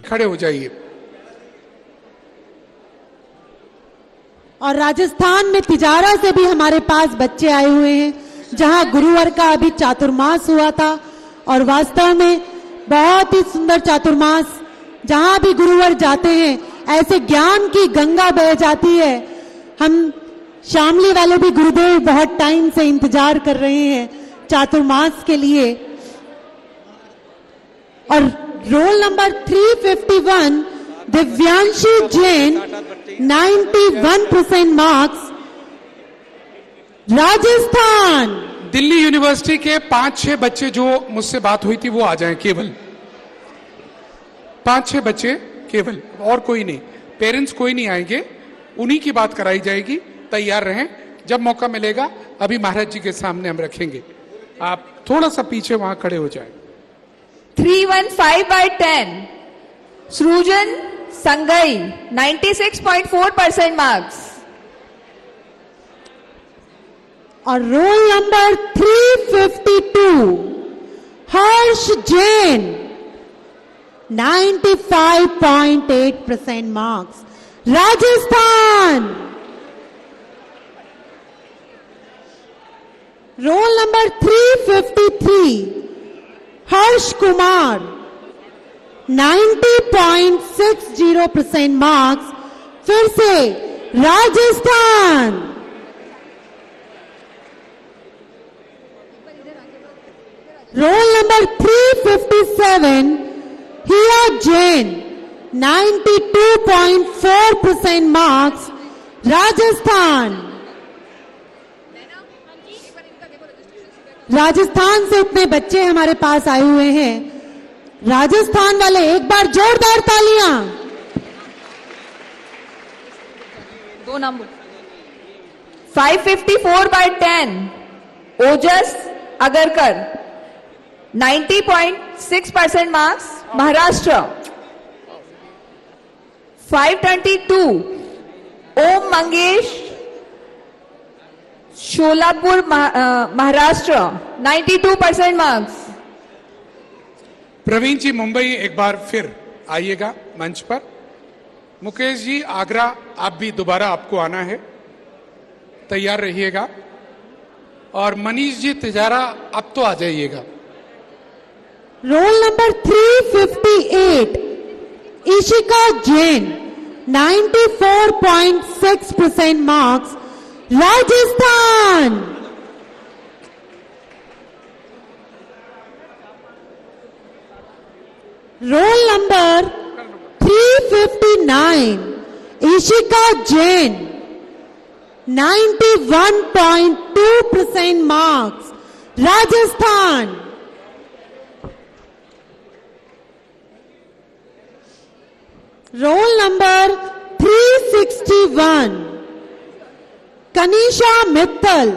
खड़े हो जाइए। और राजस्थान में तिजारा से भी हमारे पास बच्चे आए हुए हैं, जहां गुरुवार का अभी चातुर्मास हुआ था और वास्तव में बहुत ही सुंदर चातुर्मास, जहां भी गुरुवार जाते हैं ऐसे ज्ञान की गंगा बह जाती है। हम शामली वाले भी गुरुदेव बहुत टाइम से इंतजार कर रहे हैं चातुर्मास के लिए। और roll number 351 Divyanshi Jain, 91% marks, Rajasthan. Delhi university के 5-6 बच्चे जो मुझसे बात हुई थी वो आ जाएं, केवल 5-6 बच्चे केवल, और कोई नहीं। पेरेंट्स कोई नहीं आएंगे, उन्हीं की बात कराई जाएगी। तैयार रहें, जब मौका मिलेगा अभी महाराज जी के सामने हम रखेंगे। आप थोड़ा सा पीछे वहां खड़े हो जाए। 315/10 सृजन संगई, 96.4% मार्क्स। और roll number 352 Harsh Jain, 95.8% marks, Rajasthan. Roll number 353 Harsh Kumar, 90.60% marks, फिर से Rajasthan. Roll number 357 Hiya Jain, 92.4% marks, Rajasthan. Rajasthan से इतने बच्चे हमारे पास आए हुए हैं, राजस्थान वाले एक बार जोरदार तालियां। 2 नंबर 554/10 ओजस अगरकर, 90.6% मार्क्स, महाराष्ट्र। 522 ओम मंगेश, शोलापुर, महाराष्ट्र, 92% मार्क्स। प्रवीण जी मुंबई एक बार फिर आइएगा मंच पर। मुकेश जी आगरा, आप भी दोबारा आपको आना है, तैयार रहिएगा। और मनीष जी तिजारा, अब तो आ जाइएगा। Roll number 358 Ishika Jain, 94.6% marks, Rajasthan. Roll number 359 Ishika Jain, 91.2% marks, Rajasthan. Roll number 361 Kanisha Mittal,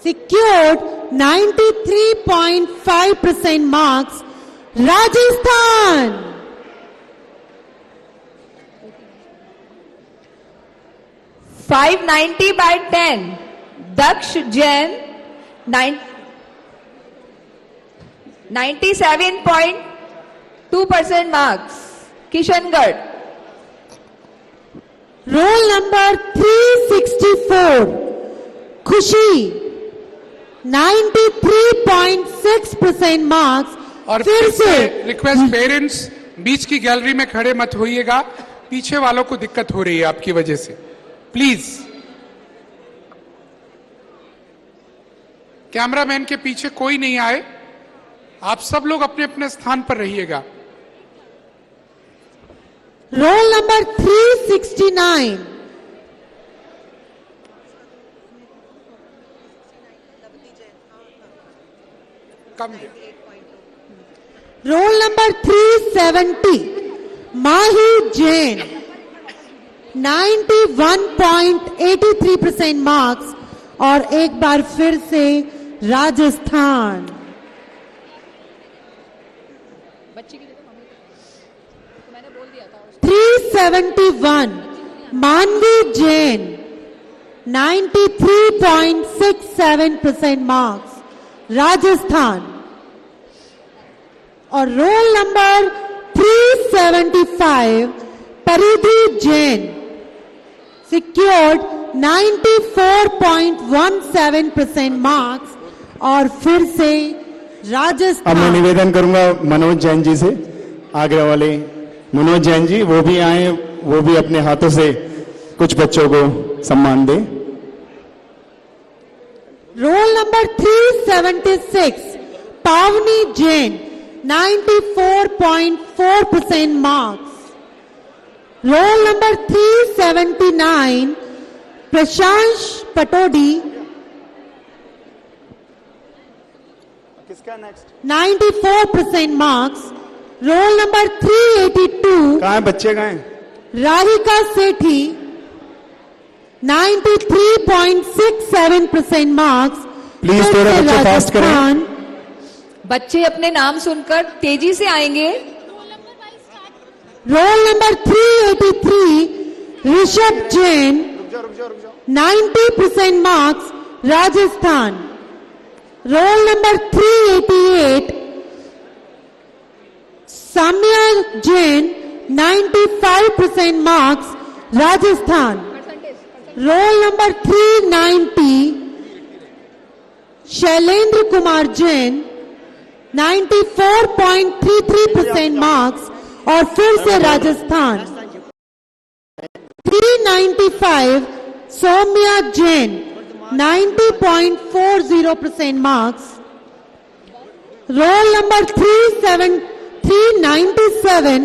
secured 93.5% marks, Rajasthan. Five 90/10 Daksh Jain, 97.2% marks, Kishangarh. Roll number 364 Khushi, 93.6% marks. और फिर से रिक्वेस्ट, पेरेंट्स बीच की गैलरी में खड़े मत होइएगा, पीछे वालों को दिक्कत हो रही है आपकी वजह से, प्लीज। कैमरामैन के पीछे कोई नहीं आए, आप सब लोग अपने अपने स्थान पर रहिएगा। रोल नंबर 369 कम। रोल नंबर 370 माही जैन, 91.83% मार्क्स। और एक बार फिर से राजस्थान। 371 मानवी जैन, 93.67% मार्क्स, राजस्थान। और roll number 3 25, Paridhi Jain secured 94.17% marks और फिर से अब मैं राजस्थान। निवेदन करूंगा मनोज जैन जी से, आगरा वाले मनोज जैन जी, वो भी आए, वो भी अपने हाथों से कुछ बच्चों को सम्मान दें। Roll number 376, Pavni Jain, 94.4% marks. Roll number 379, Prashansh Patodi, 94% marks. Roll number 382, कहाँ है बच्चे, कहाँ हैं? Rahika Sethi, 93.67% marks. Please, फिर थोड़ा से बच्चे fast करें। राजस्थान। बच्चे अपने नाम सुनकर तेजी से आएंगे। Roll number 383, Rishabh Jain, 90% marks, Rajasthan. Roll number 388, Saamya Jain, 95% marks, Rajasthan. Roll number 390, Shailendra Kumar Jain, 94.33% marks और फिर से Rajasthan. 395, Saumya Jain, 90.40% marks. Roll number 397,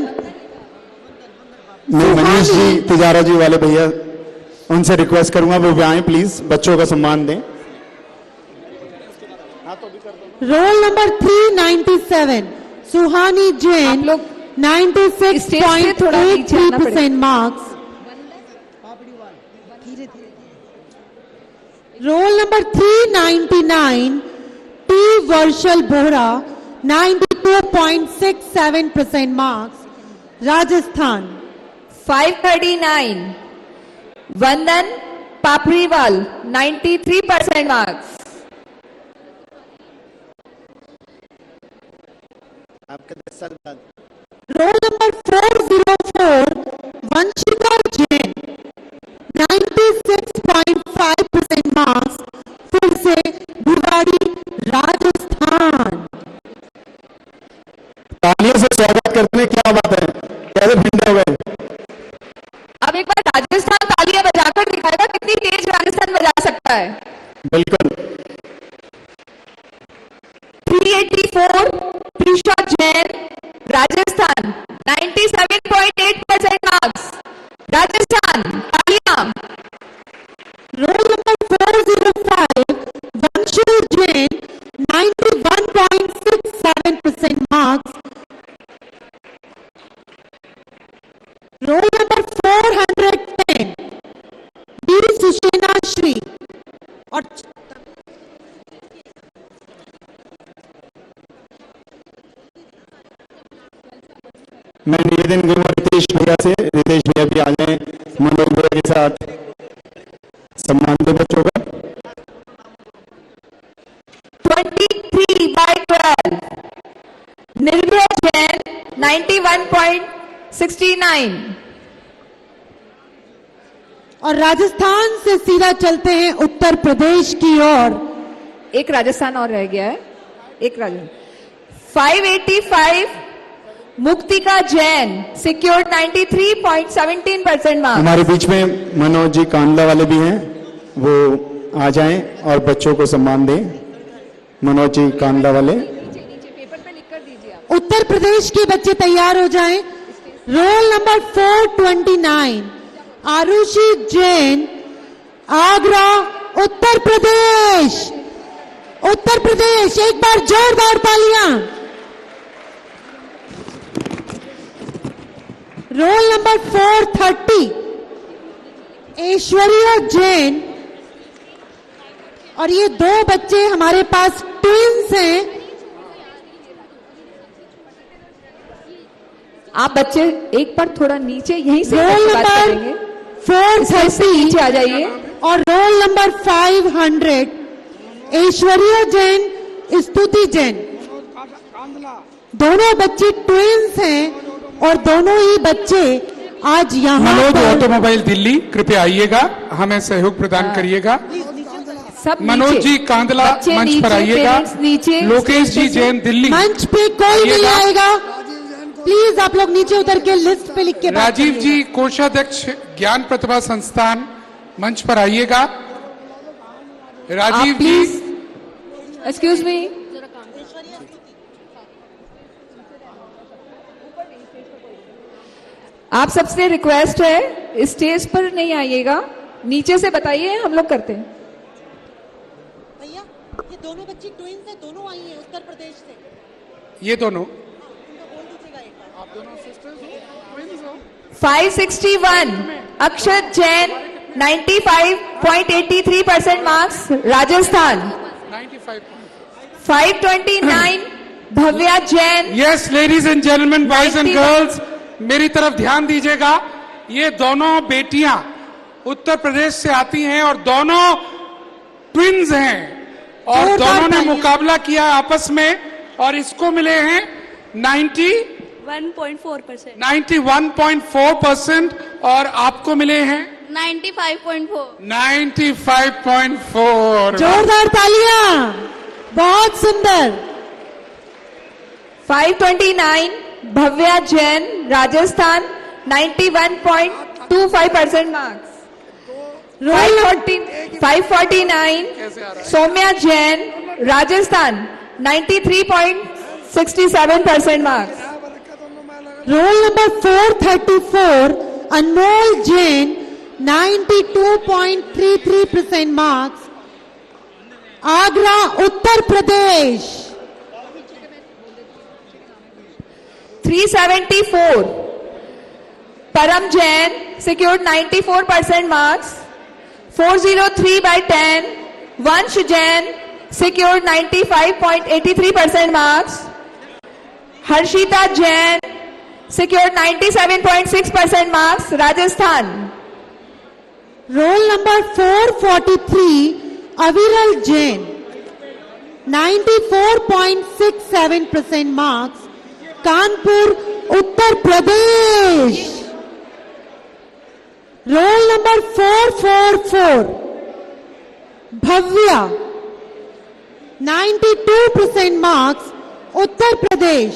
मैं मनीष जी, तिजारा जी वाले भैया, उनसे रिक्वेस्ट करूंगा वो भी आए, प्लीज बच्चों का सम्मान दें। रोल नंबर 397, सुहानी जैन, आप लोग स्टेज से थोड़ा नीचे आना 96.83% marks. Roll number 399, T Varshal Bohra, 92.67% marks, Rajasthan. 539, Vandan Papdiwal, 93% marks. Roll number 404, Vanshika Jain, 96.5% marks, फिर से भिवाड़ी, राजस्थान। तालियों से स्वागत करते हैं, क्या बात है, कैसे भिंड हो गए। अब एक बार राजस्थान तालियां बजाकर दिखाएगा कितनी तेज राजस्थान बजा सकता है। बिल्कुल। 384, प्रीशा जैन, राजस्थान, 97.8% मार्क्स, राजस्थान। तालियां। Roll number 405, Vanshal Jain, 91.67% marks. Roll number 410, D Sushena Shri और मैं निवेदन करूंगा रितेश भैया से, रितेश भैया भी आ जाए मनोज भैया के साथ, सम्मान दे बच्चों का। 23/12, निर्भय जैन, 91.69। और राजस्थान से सीधा चलते हैं उत्तर प्रदेश की ओर। एक राजस्थान और रह गया है, एक राजस्थान। 585, Muktika Jain, secured 93.17% marks. हमारे बीच में मनोज जी कांडला वाले भी हैं, वो आ जाएं और बच्चों को सम्मान दें। मनोज जी कांडला वाले। पेपर पे लिख कर दीजिए आप। उत्तर प्रदेश के बच्चे तैयार हो जाएं। रोल नंबर 429, आरुषि जैन, आगरा, उत्तर प्रदेश। उत्तर प्रदेश, एक बार जोरदार तालियां। रोल नंबर 430, ऐश्वर्या जैन, और ये दो बच्चे हमारे पास ट्विंस हैं। आप बच्चे एक बार थोड़ा नीचे यहीं से रोल बात नंबर करेंगे। 430 नीचे आ जाइए। और रोल नंबर 500, ऐश्वर्या जैन, स्तुति जैन। दोनों बच्चे ट्विंस हैं और दोनों ही बच्चे आज यहाँ मनोज पर ऑटोमोबाइल दिल्ली, कृपया आइएगा, हमें सहयोग प्रदान करिएगा। सब मनोज नीचे। जी कांदला बच्चे मंच नीचे, पर आइएगा। पेरेंट्स नीचे, लोकेश जी जैन दिल्ली, मंच पे कोई नहीं आइएगा। आएगा। प्लीज आप लोग नीचे उतर के लिस्ट पे लिख के बात राजीव करिएगा। जी कोषाध्यक्ष ज्ञान प्रतिभा संस्थान मंच पर आइएगा। राजीव आप जी, प्लीज, एक्सक्यूज मी, आप सबसे रिक्वेस्ट है स्टेज पर नहीं आइएगा, नीचे से बताइए, हम लोग करते हैं। भैया ये दोनों बच्ची ट्विंस है, दोनों आई हैं उत्तर प्रदेश से। ये दोनों उनका बोल दीजिएगा एक बार। आप दोनों सिस्टर्स हो? 561 Akshat Jain 95.83% marks Rajasthan. 95। 529 Bhavya Jain. Yes ladies and gentleman, boys and 91 girls, मेरी तरफ ध्यान दीजिएगा। ये दोनों बेटियां उत्तर प्रदेश से आती हैं और दोनों ट्विन्स हैं और जोरदार दोनों ने तालियां। मुकाबला किया आपस में और इसको मिले हैं 1.4%, 91.4% और आपको मिले हैं 95.4, 95.4। जोरदार तालियां, बहुत सुंदर। 529 Bhavya Jain Rajasthan 91.25% marks. 549 Saumya Jain Rajasthan 93.67% marks. Roll number 434 Anmol Jain 92.33% marks, Agra Uttar Pradesh. 374 Param Jain secured 94% marks. 403/10 Vansh Jain secured 95.83% marks. Harshita Jain secured 97.6% marks Rajasthan. Roll number 443 Aviral Jain 94.67% marks, Kanpur Uttar Pradesh. Roll number 444 Bhavya 92% marks, Uttar Pradesh.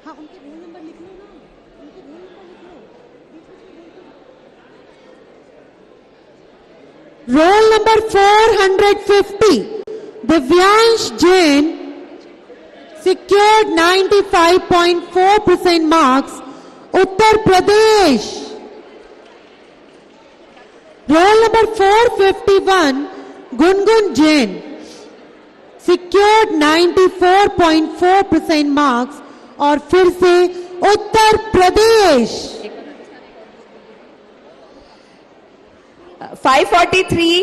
हाँ, उनके रोल नंबर लिख लो ना, उनके रोल नंबर लिख लो। Roll number 450 Divyansh Jain secured 95.4% marks, Uttar Pradesh. Roll number 451 Gungun Jain secured 94.4% marks और फिर से Uttar Pradesh. 543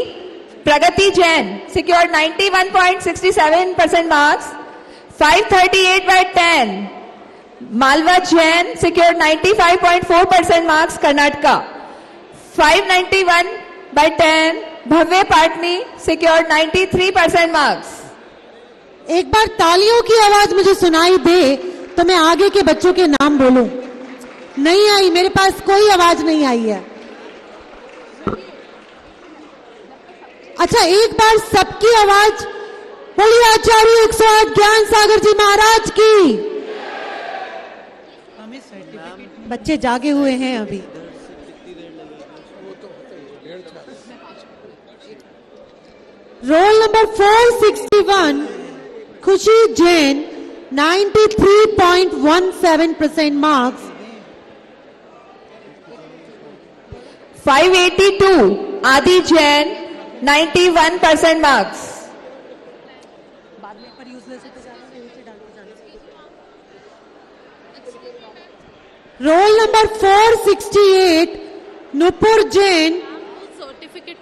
Pragati Jain secured 91.67% marks. 538/10 Malwa Jain secured 95.4% marks Karnataka. 591/10 भव्य पाटनी secured 93% marks। एक बार तालियों की आवाज मुझे सुनाई दे तो मैं आगे के बच्चों के नाम बोलूं। नहीं आई, मेरे पास कोई आवाज नहीं आई है। अच्छा, एक बार सबकी आवाज बोलिए आचार्य 108 ज्ञान सागर जी महाराज की। बच्चे जागे हुए हैं अभी। रोल नंबर 461 खुशी Jain 93.17% marks. 582 Adi Jain 91% marks. Roll number 468 Nupur Jain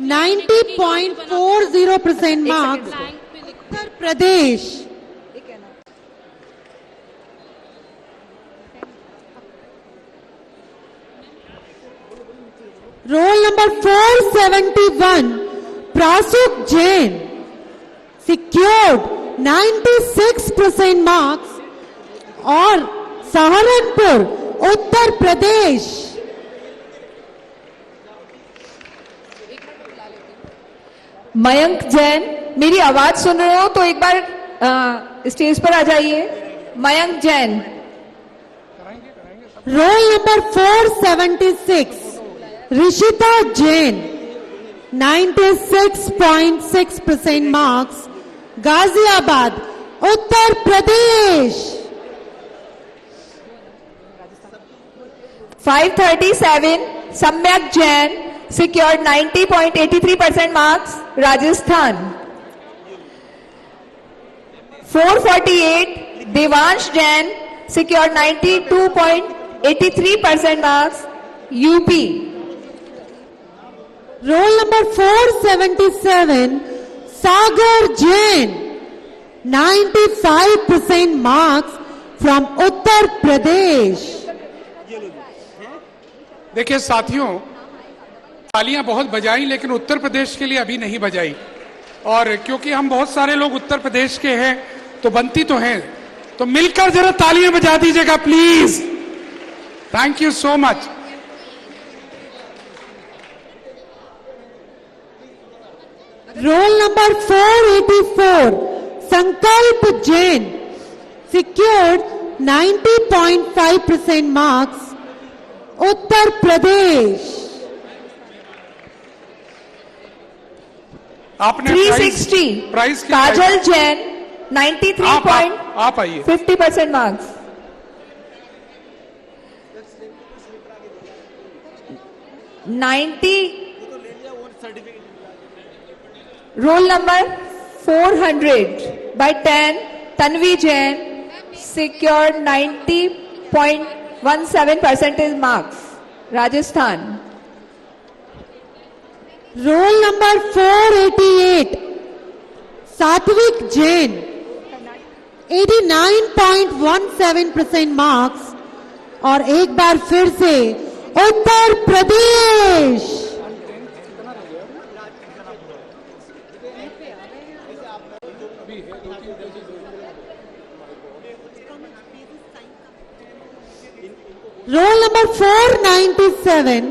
90.40% marks, Uttar Pradesh. Roll number 471 Prasuk Jain secured 96% marks और सहारनपुर उत्तर प्रदेश मयंक जैन, मेरी आवाज सुन रहे हो तो एक बार स्टेज पर आ जाइए। Mayank Jain. Roll number 476 Rishita Jain 96.6% marks Ghaziabad Uttar Pradesh. 537 Samyak Jain secured 90.83% marks, Rajasthan. 448 Devansh Jain secured 92.83% marks, UP. Roll number 477 Sagar Jain 95% marks from Uttar Pradesh. देखिए साथियों, तालियां बहुत बजाई लेकिन उत्तर प्रदेश के लिए अभी नहीं बजाई, और क्योंकि हम बहुत सारे लोग उत्तर प्रदेश के हैं तो बनती तो हैं, तो मिलकर जरा तालियां बजा दीजिएगा please. Thank you so much. Roll number 484 संकल्प जैन secured 90.5% मार्क्स उत्तर प्रदेश। आपने 360 प्राइस काजल जैन 93.50% आप आइए। Marks. Roll number 400 by 10 Tanvi Jain secured 90.17% marks, Rajasthan. Roll number 488 सात्विक जैन 89.17% मार्क्स और एक बार फिर से उत्तर Pradesh. Roll number 497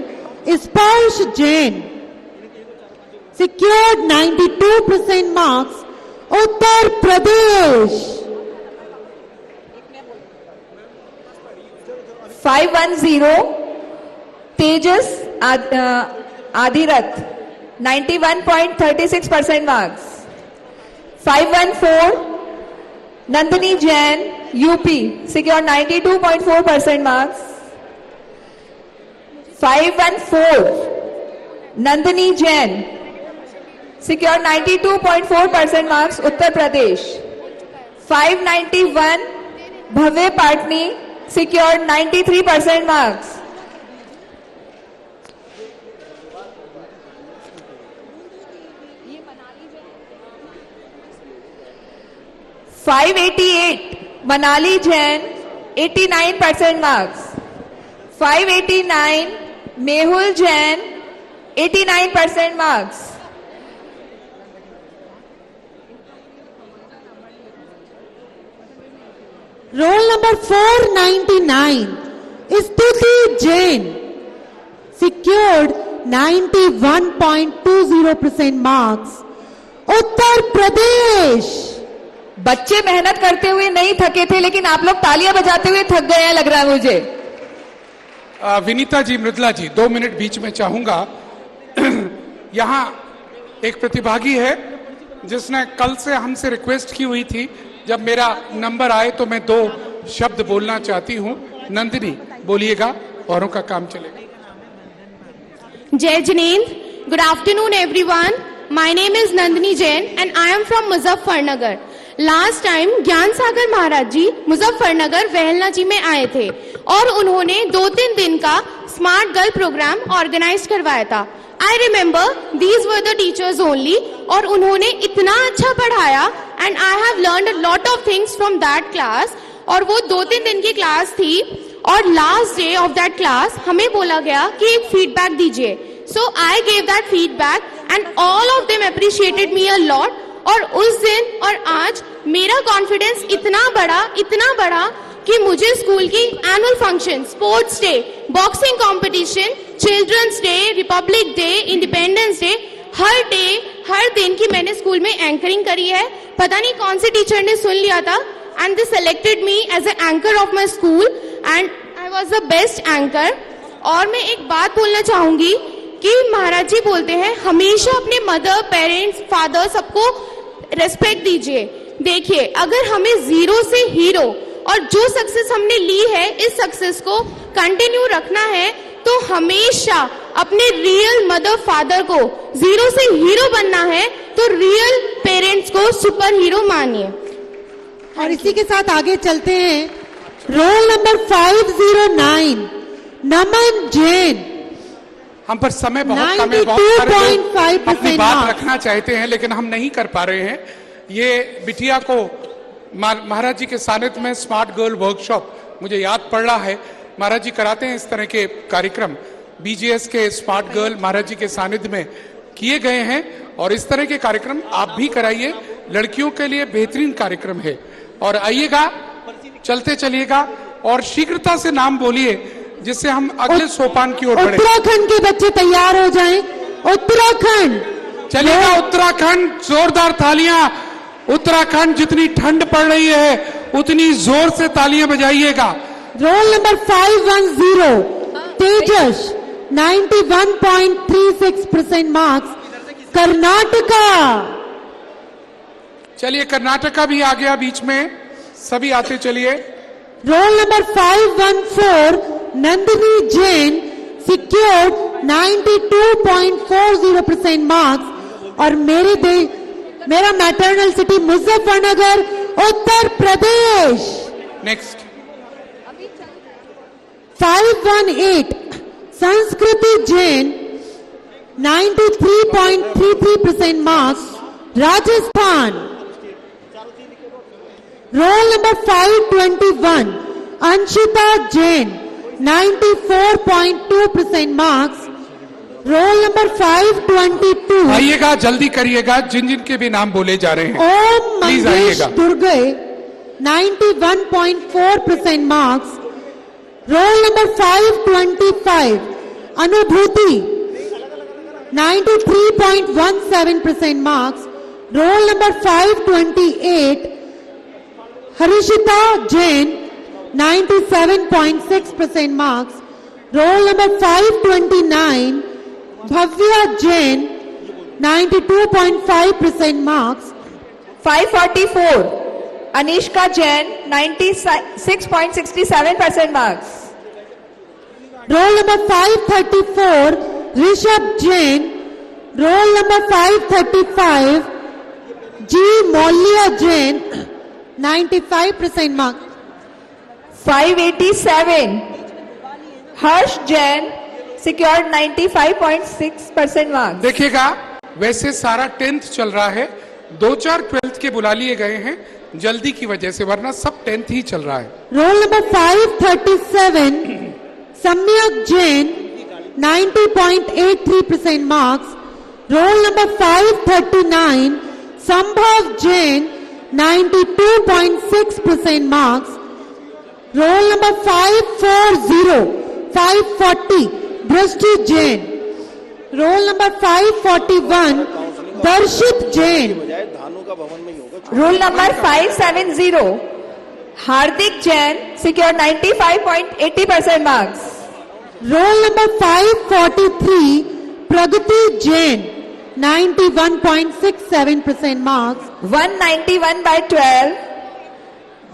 Sparsh Jain secured 92% marks Uttar Pradesh. 510 Tejas Adirath 91.36% marks. 514 Nandini Jain UP secured 92.4% marks. 514 Nandini Jain secured 92.4% marks, Uttar Pradesh. 591 Bhavya Patni secured 93% marks। 588 Manali Jain 89% marks। 589 Mehul Jain 89% marks। Roll number 499 Stuti Jain secured 91.20% marks Uttar Pradesh. बच्चे मेहनत करते हुए नहीं थके थे, लेकिन आप लोग तालियां बजाते हुए थक गए हैं लग रहा है मुझे। विनीता जी, मृदुला जी, 2 मिनट बीच में चाहूंगा। यहाँ एक प्रतिभागी है जिसने कल से हमसे रिक्वेस्ट की हुई थी जब मेरा नंबर आए तो मैं 2 शब्द बोलना चाहती हूँ। नंदिनी बोलिएगा, औरों का काम चलेगा। Jai Jineन्द्र, good afternoon everyone. My name is Nandini Jain and I am from Muzaffarnagar. Last time ज्ञान सागर महाराज जी मुजफ्फरनगर वेहलना जी में आए थे और उन्होंने 2-3 दिन का स्मार्ट गर्ल प्रोग्राम ऑर्गेनाइज करवाया था। I remember these were the teachers only और उन्होंने इतना अच्छा पढ़ाया and I have learned a lot of things from that class। और वो 2-3 दिन की क्लास थी और last day of that class हमें बोला गया कि एक फीडबैक दीजिए। So I gave that feedback and all of them appreciated me a lot और उस दिन और आज मेरा कॉन्फिडेंस इतना बड़ा कि मुझे स्कूल की annual function, sports day, boxing competition, Children's Day, Republic Day, Independence Day, हर दिन की मैंने स्कूल में एंकरिंग करी है। पता नहीं कौन से टीचर ने सुन लिया था and they selected me as a anchor of my school and I was the best anchor. और मैं एक बात बोलना चाहूंगी कि महाराज जी बोलते हैं हमेशा अपने मदर, पेरेंट्स, फादर सबको रेस्पेक्ट दीजिए। देखिए, अगर हमें जीरो से हीरो और जो सक्सेस हमने ली है इस सक्सेस को कंटिन्यू रखना है तो हमेशा अपने रियल मदर, फादर को जीरो से हीरो बनना है तो रियल पेरेंट्स को सुपर हीरो मानिए। और इसी के साथ आगे चलते हैं। रोल नंबर 509 नमन जैन। हम पर समय बहुत कम है, बहुत सारे लोग अपनी बात रखना चाहते हैं लेकिन हम नहीं कर पा रहे हैं। ये बिटिया को महाराज जी के सानिध्य में स्मार्ट गर्ल वर्कशॉप मुझे याद पड़ रहा है, महाराज जी कराते हैं इस तरह के कार्यक्रम। बीजीएस के स्मार्ट गर्ल महाराज जी के सानिध्य में किए गए हैं और इस तरह के कार्यक्रम आप भी कराइए, लड़कियों के लिए बेहतरीन कार्यक्रम है। और आइएगा, चलते चलिएगा और शीघ्रता से नाम बोलिए जिससे हम अगले सोपान की ओर बढ़े। उत्तराखंड के बच्चे तैयार हो जाएं। उत्तराखंड, चलिएगा उत्तराखंड, जोरदार तालियां। उत्तराखंड, जितनी ठंड पड़ रही है उतनी जोर से तालियां बजाइएगा। रोल नंबर 510 तेजस 91.36% मार्क्स, कर्नाटका। चलिए कर्नाटका भी आ गया बीच में, सभी आते चलिए। Roll number 514 Nandini Jain secured 92.40% marks. और मेरा maternal city Muzaffarnagar, Uttar Pradesh. Next 518 संस्कृति Jain 93.33% marks, Rajasthan. Roll number 521 Anshita Jain 94.2% marks, roll number 522। आइएगा, जल्दी करिएगा, जिन जिन के भी नाम बोले जा रहे हैं ओम प्लीज मंगेश आइएगा। दुर्गे 91.4% मार्क्स, रोल नंबर 525 अनुभूति 93.17% marks, roll number 528 Harshita Jain 97.6% marks, roll number 529 Bhavya Jain 92.5% marks, 544 Anishka Jain 96.67% marks, roll number 534 Rishabh Jain, roll number 535 जी मौलिया जैन 95% मार्क्स, 587 हर्ष जैन सिक्योर्ड 95.6% मार्क्स। देखिएगा, वैसे सारा 10th चल रहा है, 2-4 12th के बुला लिए गए हैं जल्दी की वजह से, वरना सब 10th ही चल रहा है। Roll number 537 Samyak Jain 90.83% marks, roll number 539 संभव जैन 92.6% मार्क्स, रोल नंबर 540 दृष्टि Jain, roll number 541 Darshit Jain, roll number 570 Hardik Jain secured 95.80% marks, roll number 543 Pragati Jain 91.67% marks, 191/12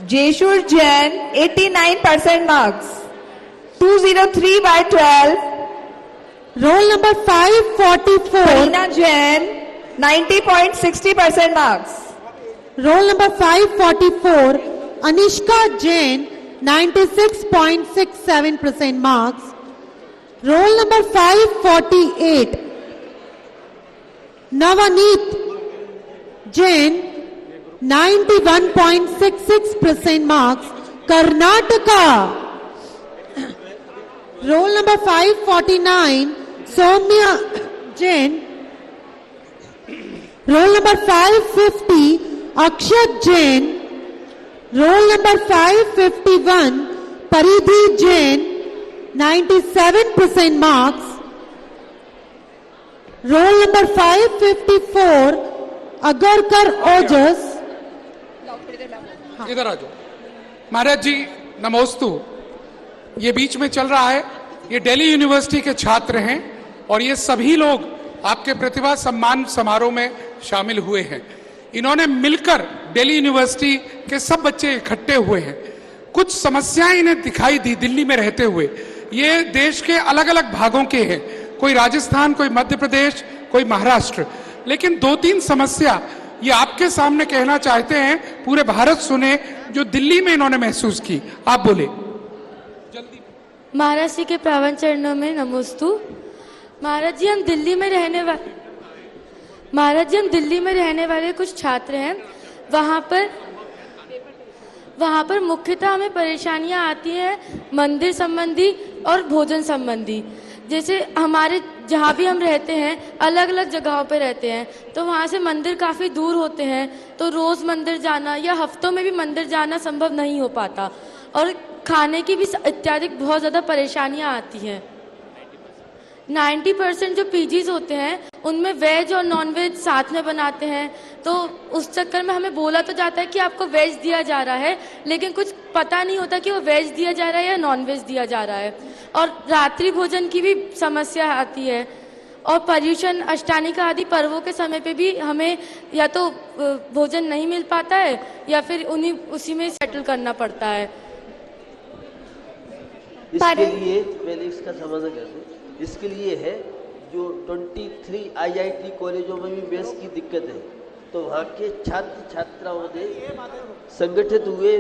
Jeshur Jain 89% marks, 203/12 roll number 544 Kareena Jain 90.60% marks, roll number 544 Anishka Jain 96.67% marks, roll number 548 Navneet Jain 91.66% marks, Karnataka. Roll number 549 Saumya Jain Roll number 550, Akshat Jain. Roll number 551, Paridhi Jain, 97% marks. Roll number 554, Agarkar Ojas. इधर आ जाओ। महाराज जी नमोस्तु। ये बीच में चल रहा है, ये Delhi university के छात्र हैं और ये सभी लोग आपके प्रतिभा सम्मान समारोह में शामिल हुए हैं। इन्होंने मिलकर दिल्ली यूनिवर्सिटी के सब बच्चे इकट्ठे हुए हैं। कुछ समस्याएं इन्हें दिखाई दी दिल्ली में रहते हुए। ये देश के अलग अलग भागों के हैं, कोई राजस्थान, कोई मध्य प्रदेश, कोई महाराष्ट्र, लेकिन 2-3 समस्या ये आपके सामने कहना चाहते हैं, पूरे भारत सुने, जो दिल्ली में इन्होंने महसूस की। आप बोले। महाराज जी के पावन चरणों में नमोस्तु। महाराज जी हम दिल्ली में रहने वाले कुछ छात्र हैं। वहाँ पर मुख्यतः हमें परेशानियाँ आती हैं मंदिर संबंधी और भोजन संबंधी। जैसे हमारे जहाँ भी हम रहते हैं अलग अलग जगहों पे रहते हैं, तो वहाँ से मंदिर काफ़ी दूर होते हैं, तो रोज़ मंदिर जाना या हफ्तों में भी मंदिर जाना संभव नहीं हो पाता और खाने की भी इत्यादि बहुत ज़्यादा परेशानियाँ आती हैं। 90% जो पीजीज होते हैं उनमें वेज और नॉन वेज साथ में बनाते हैं, तो उस चक्कर में हमें बोला तो जाता है कि आपको वेज दिया जा रहा है, लेकिन कुछ पता नहीं होता कि वो वेज दिया जा रहा है या नॉन वेज दिया जा रहा है। और रात्रि भोजन की भी समस्या आती है और पर्युषण, अष्टानिका आदि पर्वों के समय पे भी हमें या तो भोजन नहीं मिल पाता है या फिर उसी में सेटल करना पड़ता है। इसके लिए पहले इसका समाधान करते। इसके लिए है जो 23 IIT कॉलेजों में भी मेस की दिक्कत है, तो वहाँ के छात्र छात्राओं ने संगठित हुए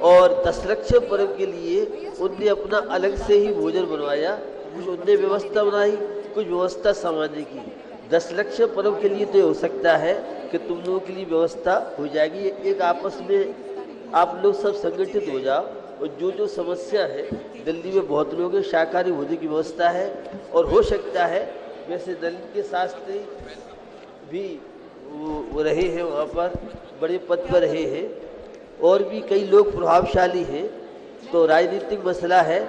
और 10 लक्ष पर्व के लिए उनने अपना अलग से ही भोजन बनवाया। कुछ उनने व्यवस्था बनाई, कुछ व्यवस्था सामान्य की। 10 लक्ष पर्व के लिए तो हो सकता है कि तुम लोगों के लिए व्यवस्था हो जाएगी। एक आपस में आप लोग सब संगठित हो जाओ और जो समस्या है, दिल्ली में बहुत लोग हैं, शाकाहारी भोजन की व्यवस्था है और हो सकता है वैसे दिल्ली के शास्त्री भी वो रहे हैं, वहाँ पर बड़े पद पर रहे हैं और भी कई लोग प्रभावशाली हैं। तो राजनीतिक मसला है,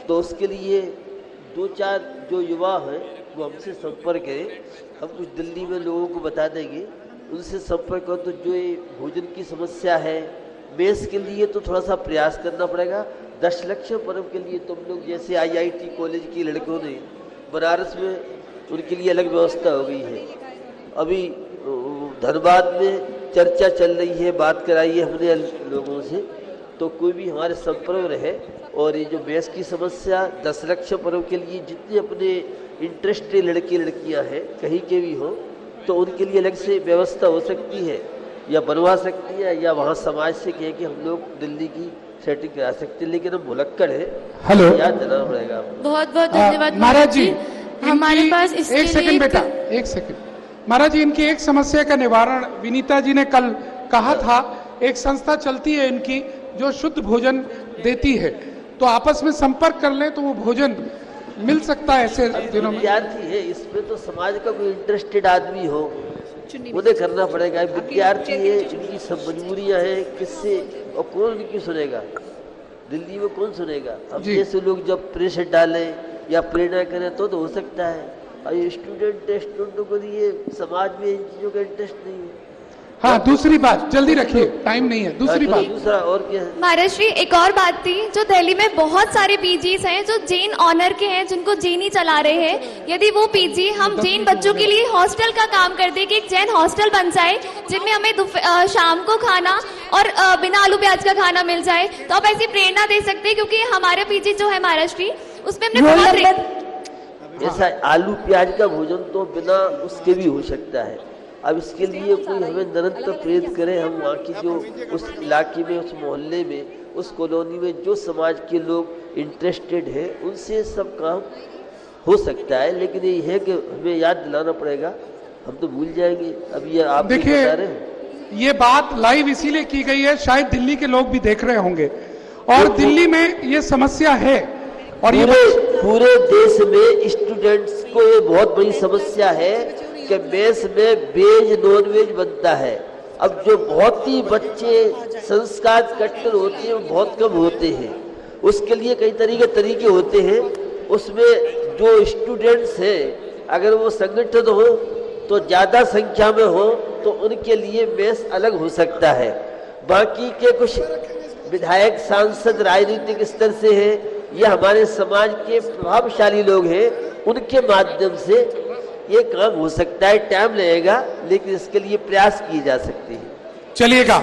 तो उसके लिए 2-4 जो युवा हैं वो हमसे संपर्क करें। हम कुछ दिल्ली में लोगों को बता देंगे, उनसे संपर्क करो। तो जो ये भोजन की समस्या है, बेस के लिए तो थोड़ा सा प्रयास करना पड़ेगा। 10 लक्ष पर्व के लिए तुम लोग जैसे IIT कॉलेज के लड़कों ने बनारस में, उनके लिए अलग व्यवस्था हो गई है। अभी धनबाद में चर्चा चल रही है, बात कराई है हमने लोगों से, तो कोई भी हमारे संपर्क रहे। और ये जो बेस की समस्या 10 लक्ष पर्व के लिए जितने अपने इंटरेस्टेड लड़के लड़कियां हैं कहीं के भी हो, तो उनके लिए अलग से व्यवस्था हो सकती है या बनवा सकती है, या वहाँ समाज से कहे कि हम लोग दिल्ली की सेटिंग करा सकते हैं। लेकिन हम भुलक्कड़ है, हेलो, याद देना पड़ेगा। बहुत बहुत धन्यवाद महाराज जी। हमारे पास इसके एक सेकंड बेटा, एक सेकंड। महाराज जी, इनकी एक समस्या का निवारण विनीता जी ने कल कहा था। एक संस्था चलती है इनकी जो शुद्ध भोजन देती है, तो आपस में संपर्क कर लें तो वो भोजन मिल सकता है ऐसे दिनों में। विद्यार्थी है, इसमें तो समाज का कोई इंटरेस्टेड आदमी हो उन्हें करना पड़ेगा। विद्यार्थी है, जिनकी सब मजबूरियां हैं, किससे और कौन उनकी सुनेगा? दिल्ली में कौन सुनेगा? अब जैसे लोग जब प्रेशर डालें या प्रेरणा करें तो हो सकता है। और ये स्टूडेंटों को लिए समाज में इन चीज़ों का इंटरेस्ट नहीं है। हाँ, दूसरी बात, जल्दी रखिए, टाइम नहीं है। दूसरी बात, दूसरा और क्या है? महाराज श्री, एक और बात थी, जो दिल्ली में बहुत सारे पीजीज हैं जो जैन ऑनर के हैं, जिनको जैन ही चला रहे हैं। यदि वो पीजी हम जैन बच्चों के लिए हॉस्टल का काम कर दे कि एक जैन हॉस्टल बन जाए जिनमें हमें शाम को खाना और बिना आलू प्याज का खाना मिल जाए, तो आप ऐसी प्रेरणा दे सकते हैं। क्योंकि हमारे पीजी जो है महाराज श्री, उसमें हमने बहुत ऐसा आलू प्याज का भोजन तो बिना उसके भी हो सकता है। अब इसके लिए कोई हमें निरंतर प्रेरित करे। हम वहाँ की जो उस इलाके में, उस मोहल्ले में, उस कॉलोनी में जो समाज के लोग इंटरेस्टेड हैं, उनसे सब काम हो सकता है। लेकिन ये है कि हमें याद दिलाना पड़ेगा, हम तो भूल जाएंगे। अब ये आप देखिए, बता रहे हैं, ये बात लाइव इसीलिए की गई है, शायद दिल्ली के लोग भी देख रहे होंगे और दिल्ली में ये समस्या है। और ये पूरे देश में स्टूडेंट्स को ये बहुत बड़ी समस्या है कि मेस में वेज नॉन वेज बनता है। अब जो बहुत ही बच्चे संस्कार कट्टर होते हैं वो बहुत कम होते हैं, उसके लिए कई तरीके होते हैं। उसमें जो स्टूडेंट्स हैं अगर वो संगठित हो तो ज़्यादा संख्या में हो तो उनके लिए मेस अलग हो सकता है। बाकी के कुछ विधायक सांसद राजनीतिक स्तर से हैं या हमारे समाज के प्रभावशाली लोग हैं, उनके माध्यम से ये काम हो सकता है। टाइम लगेगा लेकिन इसके लिए प्रयास किए जा सकते हैं। चलिएगा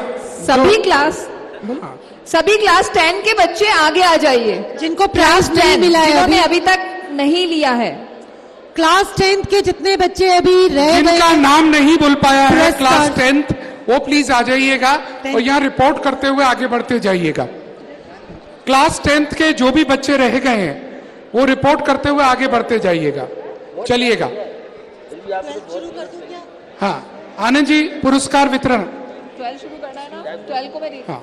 सभी क्लास 10 के बच्चे आगे आ जाइए, जिनको प्राइज नहीं मिला है जिन्होंने अभी, अभी तक नहीं लिया है। क्लास 10 के जितने बच्चे अभी रह गए, जिनका नाम नहीं बोल पाया है पुरस्कार। क्लास 10 वो प्लीज आ जाइएगा और यहाँ रिपोर्ट करते हुए आगे बढ़ते जाइएगा। क्लास 10 के जो भी बच्चे रह गए हैं वो रिपोर्ट करते हुए आगे बढ़ते जाइएगा। चलिएगा। हाँ आनंद जी, पुरस्कार वितरण 12 शुरू करना है ना, 12 को मैं हाँ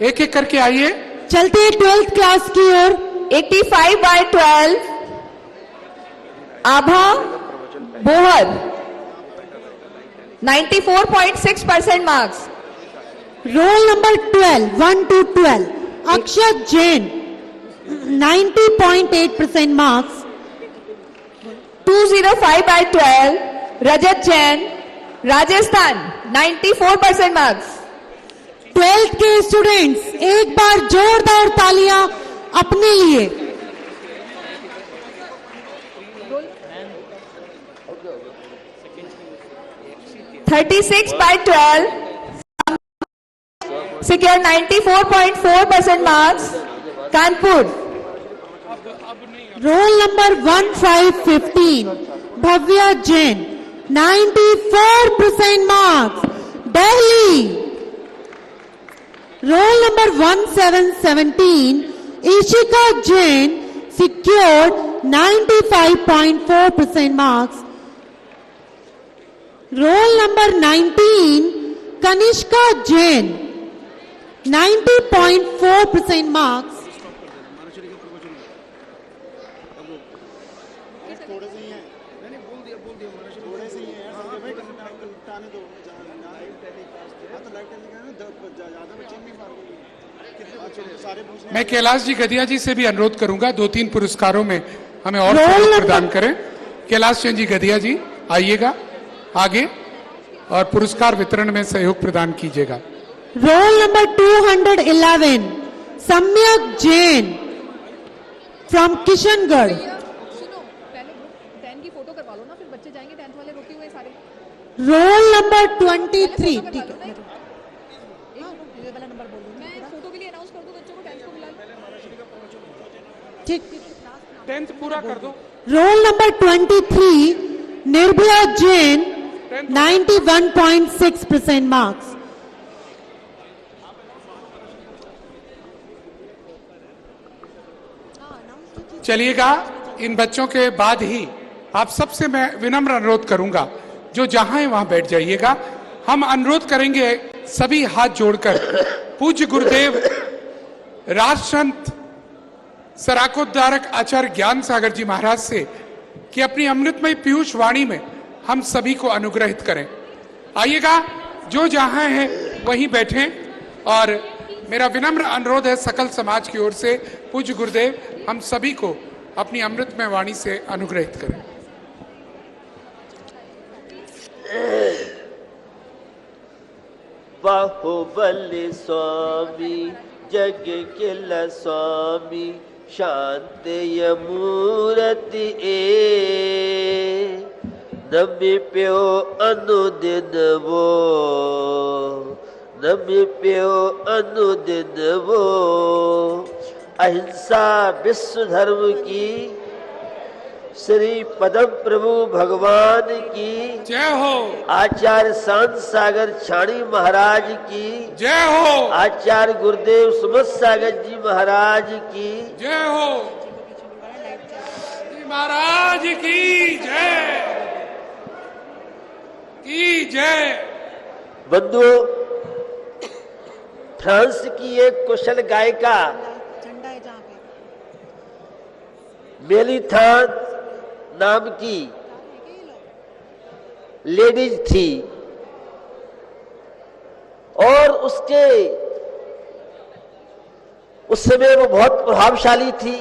एक एक करके आइए। चलते हैं 12th क्लास की ओर। 85/12 Abha Bohar 94.6% marks. Roll number 12 1 to 12 Akshat Jain 90.8% marks. 205/12 Rajat Jain Rajasthan 94% marks. 12th के स्टूडेंट्स एक बार जोरदार तालियां अपने लिए। (36/12) secure 94.4% marks Kanpur. Roll number 1515 Bhavya Jain 94% marks Delhi. Roll number 1717 Ishika Jain secured 95.4% marks। Roll number 19 Kanishka Jain 90.4% marks. मैं कैलाश जी गदिया जी से भी अनुरोध करूंगा 2-3 पुरस्कारों में हमें और रोल सहयोग नंबर- प्रदान करें। कैलाश चंद जी गदिया जी आइएगा आगे और पुरस्कार वितरण में सहयोग प्रदान कीजिएगा। रोल नंबर 211 सम्यक जैन फ्रॉम किशनगढ़। सुनो पहले 10 की फोटो करवा लो ना, फिर बच्चे जाएंगे 10th वाले रुके हुए सारे। रोल नंबर 23 ठीक है। मैं फोटो के लिए अनाउंस कर दूं बच्चों को 10th को बुला लो। ठीक। 10th पूरा कर दो। Roll number 23 Nirbhaya Jain 91.6% marks. चलिएगा, इन बच्चों के बाद ही आप सबसे मैं विनम्र अनुरोध करूंगा जो जहां है वहां बैठ जाइएगा। हम अनुरोध करेंगे सभी हाथ जोड़कर पूज्य गुरुदेव राजसंत सराकोद्धारक आचार्य ज्ञान सागर जी महाराज से कि अपनी अमृतमय पीयूष वाणी में हम सभी को अनुग्रहित करें। आइएगा, जो जहां है वहीं बैठें और मेरा विनम्र अनुरोध है सकल समाज की ओर से पूज्य गुरुदेव हम सभी को अपनी अमृतमय वाणी से अनुग्रहित करें। बाहुबली स्वामी जग किल स्वामी शांति मूर्ति नमी प्यो अनुदिन वो नमी प्यो अनुदिन वो अहिंसा विश्व धर्म की श्री पदम प्रभु भगवान की जय हो। आचार्य शांत सागर छाणी महाराज की जय हो। आचार्य गुरुदेव सुमत सागर जी महाराज की जय हो। जी महाराज की जय की जय। बंधुओं, फ्रांस की एक कुशल गायिका मेलिथान नाम की लेडीज थी और उसके उस समय वो बहुत प्रभावशाली थी।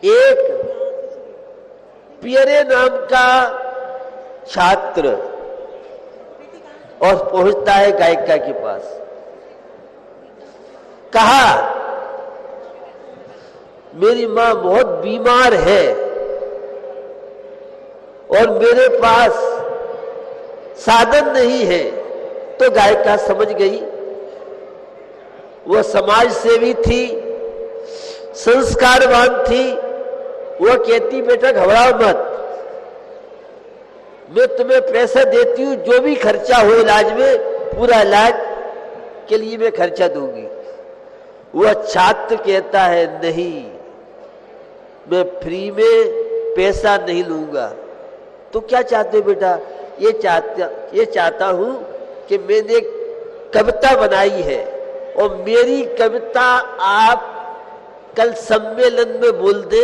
एक पियरे नाम का छात्र और पहुंचता है गायिका के पास। कहा मेरी मां बहुत बीमार है और मेरे पास साधन नहीं है। तो गायिका समझ गई, वह समाज सेवी थी, संस्कारवान थी। वह कहती बेटा घबराओ मत, मैं तुम्हें पैसा देती हूं, जो भी खर्चा हो इलाज में, पूरा इलाज के लिए मैं खर्चा दूंगी। वह छात्र कहता है नहीं, मैं फ्री में पैसा नहीं लूंगा। तो क्या चाहते हो बेटा? ये चाहता हूं कि मैंने एक कविता बनाई है और मेरी कविता आप कल सम्मेलन में बोल दे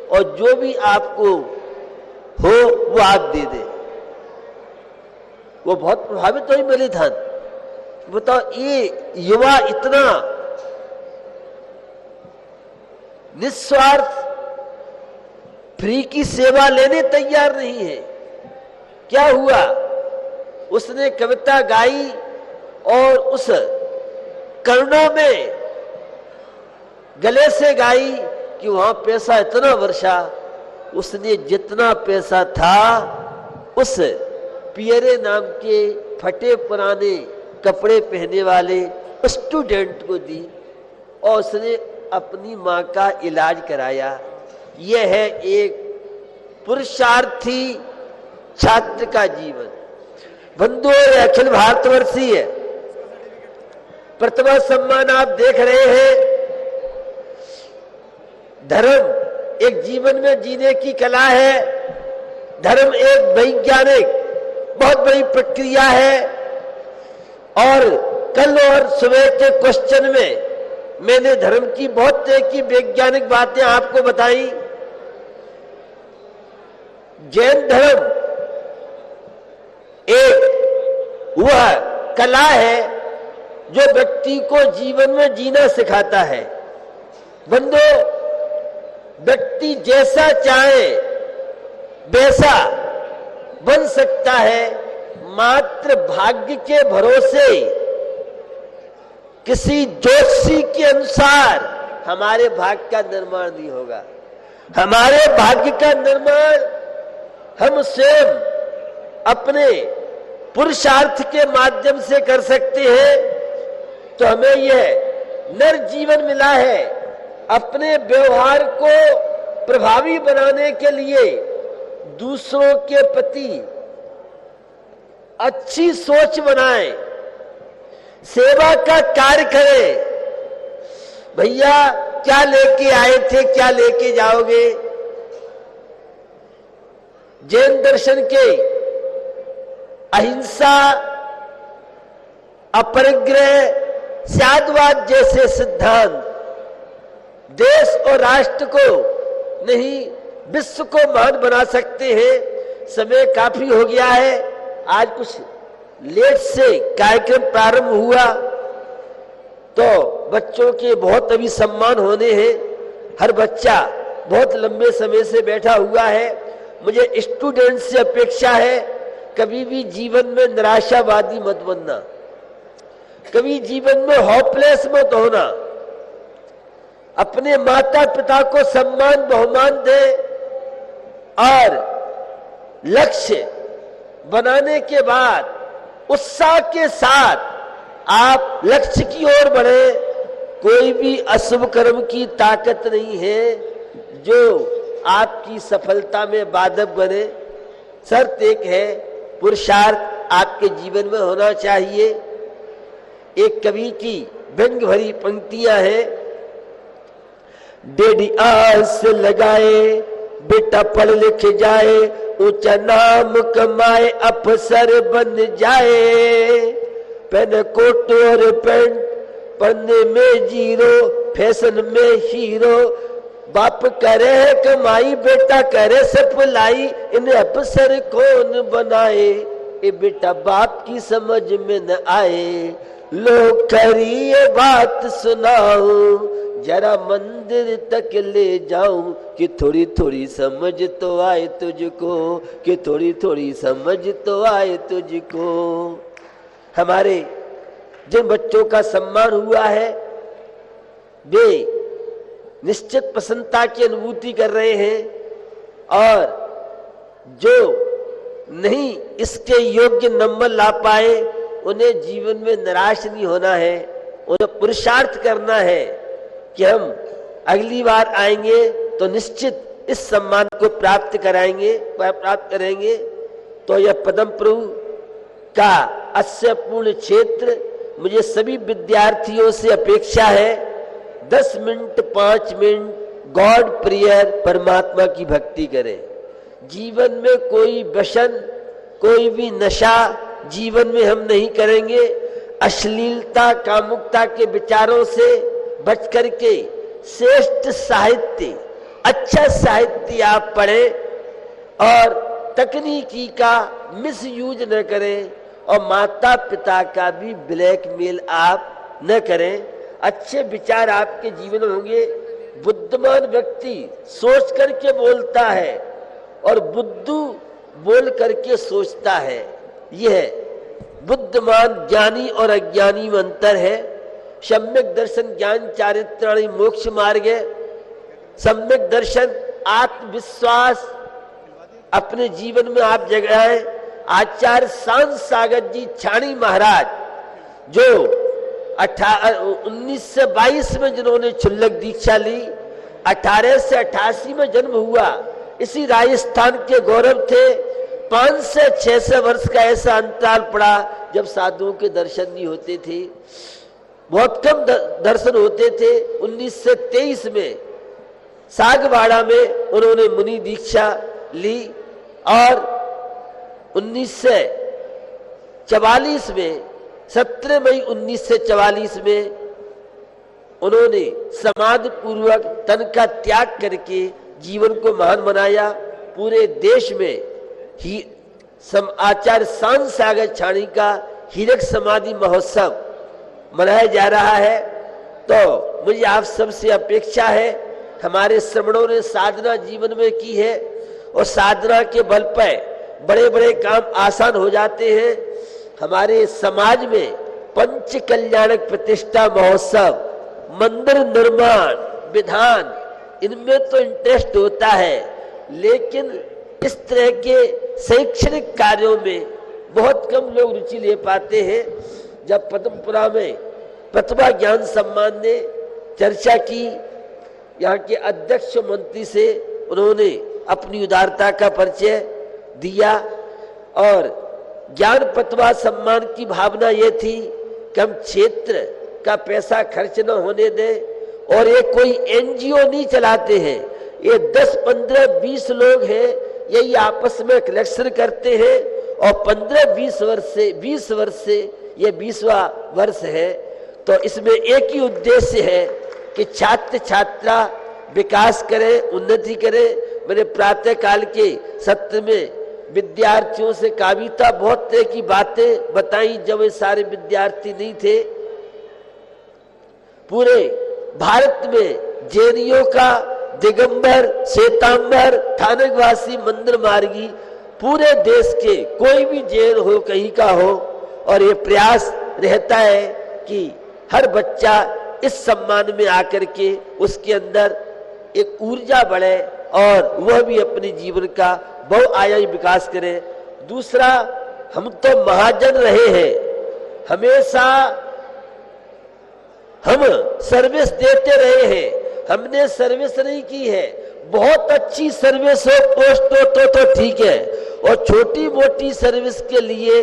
और जो भी आपको हो वो आप दे दे। वो बहुत प्रभावित हुई मेलिधान। बताओ, ये युवा इतना निस्वार्थ फ्री की सेवा लेने तैयार नहीं है। क्या हुआ? उसने कविता गाई और उस कर्णों में गले से गाई कि वहां पैसा इतना वर्षा। उसने जितना पैसा था उस पियरे नाम के फटे पुराने कपड़े पहने वाले स्टूडेंट को दी और उसने अपनी मां का इलाज कराया। यह है एक पुरुषार्थी छात्र का जीवन। बंधुओं, अखिल भारतवर्षीय प्रतिभा सम्मान आप देख रहे हैं। धर्म एक जीवन में जीने की कला है। धर्म एक वैज्ञानिक बहुत बड़ी प्रक्रिया है। और कल और सुबह के क्वेश्चन में मैंने धर्म की बहुत तरह की वैज्ञानिक बातें आपको बताई। जैन धर्म एक वह कला है जो व्यक्ति को जीवन में जीना सिखाता है। बंदो, व्यक्ति जैसा चाहे वैसा बन सकता है, मात्र भाग्य के भरोसे किसी ज्योतिषी के अनुसार हमारे भाग्य का निर्माण नहीं होगा। हमारे भाग्य का निर्माण हम स्वयं अपने पुरुषार्थ के माध्यम से कर सकते हैं। तो हमें यह नर जीवन मिला है। अपने व्यवहार को प्रभावी बनाने के लिए दूसरों के प्रति अच्छी सोच बनाएं, सेवा का कार्य करें। भैया क्या लेके आए थे, क्या लेके जाओगे? जैन दर्शन के अहिंसा, अपरिग्रह, साधुवाद जैसे सिद्धांत देश और राष्ट्र को नहीं विश्व को महान बना सकते हैं। समय काफी हो गया है। आज कुछ लेट से कार्यक्रम प्रारंभ हुआ तो बच्चों के बहुत अभी सम्मान होने हैं। हर बच्चा बहुत लंबे समय से बैठा हुआ है। मुझे स्टूडेंट से अपेक्षा है, कभी भी जीवन में निराशावादी मत बनना, कभी जीवन में होपलेस मत होना। अपने माता पिता को सम्मान बहुमान दे और लक्ष्य बनाने के बाद उत्साह के साथ आप लक्ष्य की ओर बढ़े। कोई भी अशुभ कर्म की ताकत नहीं है जो आपकी सफलता में बाधक बने। शर्त एक है, पुरुषार्थ आपके जीवन में होना चाहिए। एक कवि की व्यंग भरी पंक्तियां हैं। डेढ़ी आस लगाए बेटा पढ़ लिख जाए, ऊंचा नाम कमाए अफसर बन जाए। पहने कोट और पैंट, पढ़ने में जीरो, फैशन में हीरो, बाप करे है कमाई, बेटा करे सप्लाई, इन्हें अफसर कौन बनाए, ये बेटा बाप की समझ में न आए। लोग खरी ये बात सुनाऊं, जरा मंदिर तक ले जाऊं, कि थोड़ी थोड़ी समझ तो आए तुझको, कि थोड़ी थोड़ी समझ तो आए तुझको। हमारे जिन बच्चों का सम्मान हुआ है वे निश्चित प्रसन्नता की अनुभूति कर रहे हैं, और जो नहीं इसके योग्य नंबर ला पाए उन्हें जीवन में निराश नहीं होना है, उन्हें पुरुषार्थ करना है कि हम अगली बार आएंगे तो निश्चित इस सम्मान को प्राप्त करेंगे। तो यह पद्म प्रभु का अश्यपूर्ण क्षेत्र, मुझे सभी विद्यार्थियों से अपेक्षा है 10 मिनट 5 मिनट गॉड प्रेयर, परमात्मा की भक्ति करें। जीवन में कोई व्यसन, कोई भी नशा जीवन में हम नहीं करेंगे। अश्लीलता कामुकता के विचारों से बच करके श्रेष्ठ साहित्य, अच्छा साहित्य आप पढ़ें और तकनीकी का मिसयूज न करें, और माता पिता का भी ब्लैकमेल आप न करें। अच्छे विचार आपके जीवन में होंगे। बुद्धिमान व्यक्ति सोच करके बोलता है और बुद्धू बोल करके सोचता है। यह बुद्धिमान ज्ञानी और अज्ञानी में अंतर है। सम्यक दर्शन ज्ञान चारित्राणि मोक्ष मार्ग है। सम्यक दर्शन आत्मविश्वास अपने जीवन में आप जगाएं। आचार्य शांत सागर जी छाणी महाराज जो 1922 में जिन्होंने क्षुल्लक दीक्षा ली, 1888 में जन्म हुआ, इसी राजस्थान के गौरव थे। 5 से 6 वर्ष का ऐसा अंतराल पड़ा जब साधुओं के दर्शन नहीं होते थे, बहुत कम दर्शन होते थे। 1923 में सागवाड़ा में उन्होंने मुनि दीक्षा ली और 1944 में 17 मई 1944 में उन्होंने समाधि पूर्वक तन का त्याग करके जीवन को महान बनाया। पूरे देश में ही आचार्य शांत सागर छाणी का हीरक समाधि महोत्सव मनाया जा रहा है। तो मुझे आप सबसे अपेक्षा है, हमारे श्रमणों ने साधना जीवन में की है और साधना के बल पर बड़े बड़े काम आसान हो जाते हैं। हमारे समाज में पंच कल्याणक प्रतिष्ठा महोत्सव, मंदिर निर्माण, विधान, इनमें तो इंटरेस्ट होता है, लेकिन इस तरह के शैक्षणिक कार्यों में बहुत कम लोग रुचि ले पाते हैं। जब पद्मपुरा में प्रतिभा ज्ञान सम्मान ने चर्चा की, यहाँ के अध्यक्ष मंत्री से उन्होंने अपनी उदारता का परिचय दिया और ज्ञान प्रतिभा सम्मान की भावना ये थी कि हम क्षेत्र का पैसा खर्च न होने दें। और ये कोई एनजीओ नहीं चलाते हैं, ये 10, 15, 20 लोग हैं, यही आपस में कलेक्शन करते हैं और 15-20 वर्ष से ये 20वां वर्ष है। तो इसमें एक ही उद्देश्य है कि छात्र छात्रा विकास करें, उन्नति करें। मैंने प्रातः काल के सत्र में विद्यार्थियों से कविता बहुत तरह की बातें बताई जब वे सारे विद्यार्थी नहीं थे। पूरे भारत में जैनियों का दिगंबर, श्वेतांबर, ठाणकवासी, मंदिर मार्गी, पूरे देश के कोई भी जैन हो, कहीं का हो, और ये प्रयास रहता है कि हर बच्चा इस सम्मान में आकर के उसके अंदर एक ऊर्जा बढ़े और वह भी अपने जीवन का बहुआयामी विकास करे। दूसरा, हम तो महाजन रहे हैं, हमेशा हम सर्विस देते रहे हैं, हमने सर्विस नहीं की है। बहुत अच्छी सर्विस हो, पोस्ट हो तो ठीक है, और छोटी मोटी सर्विस के लिए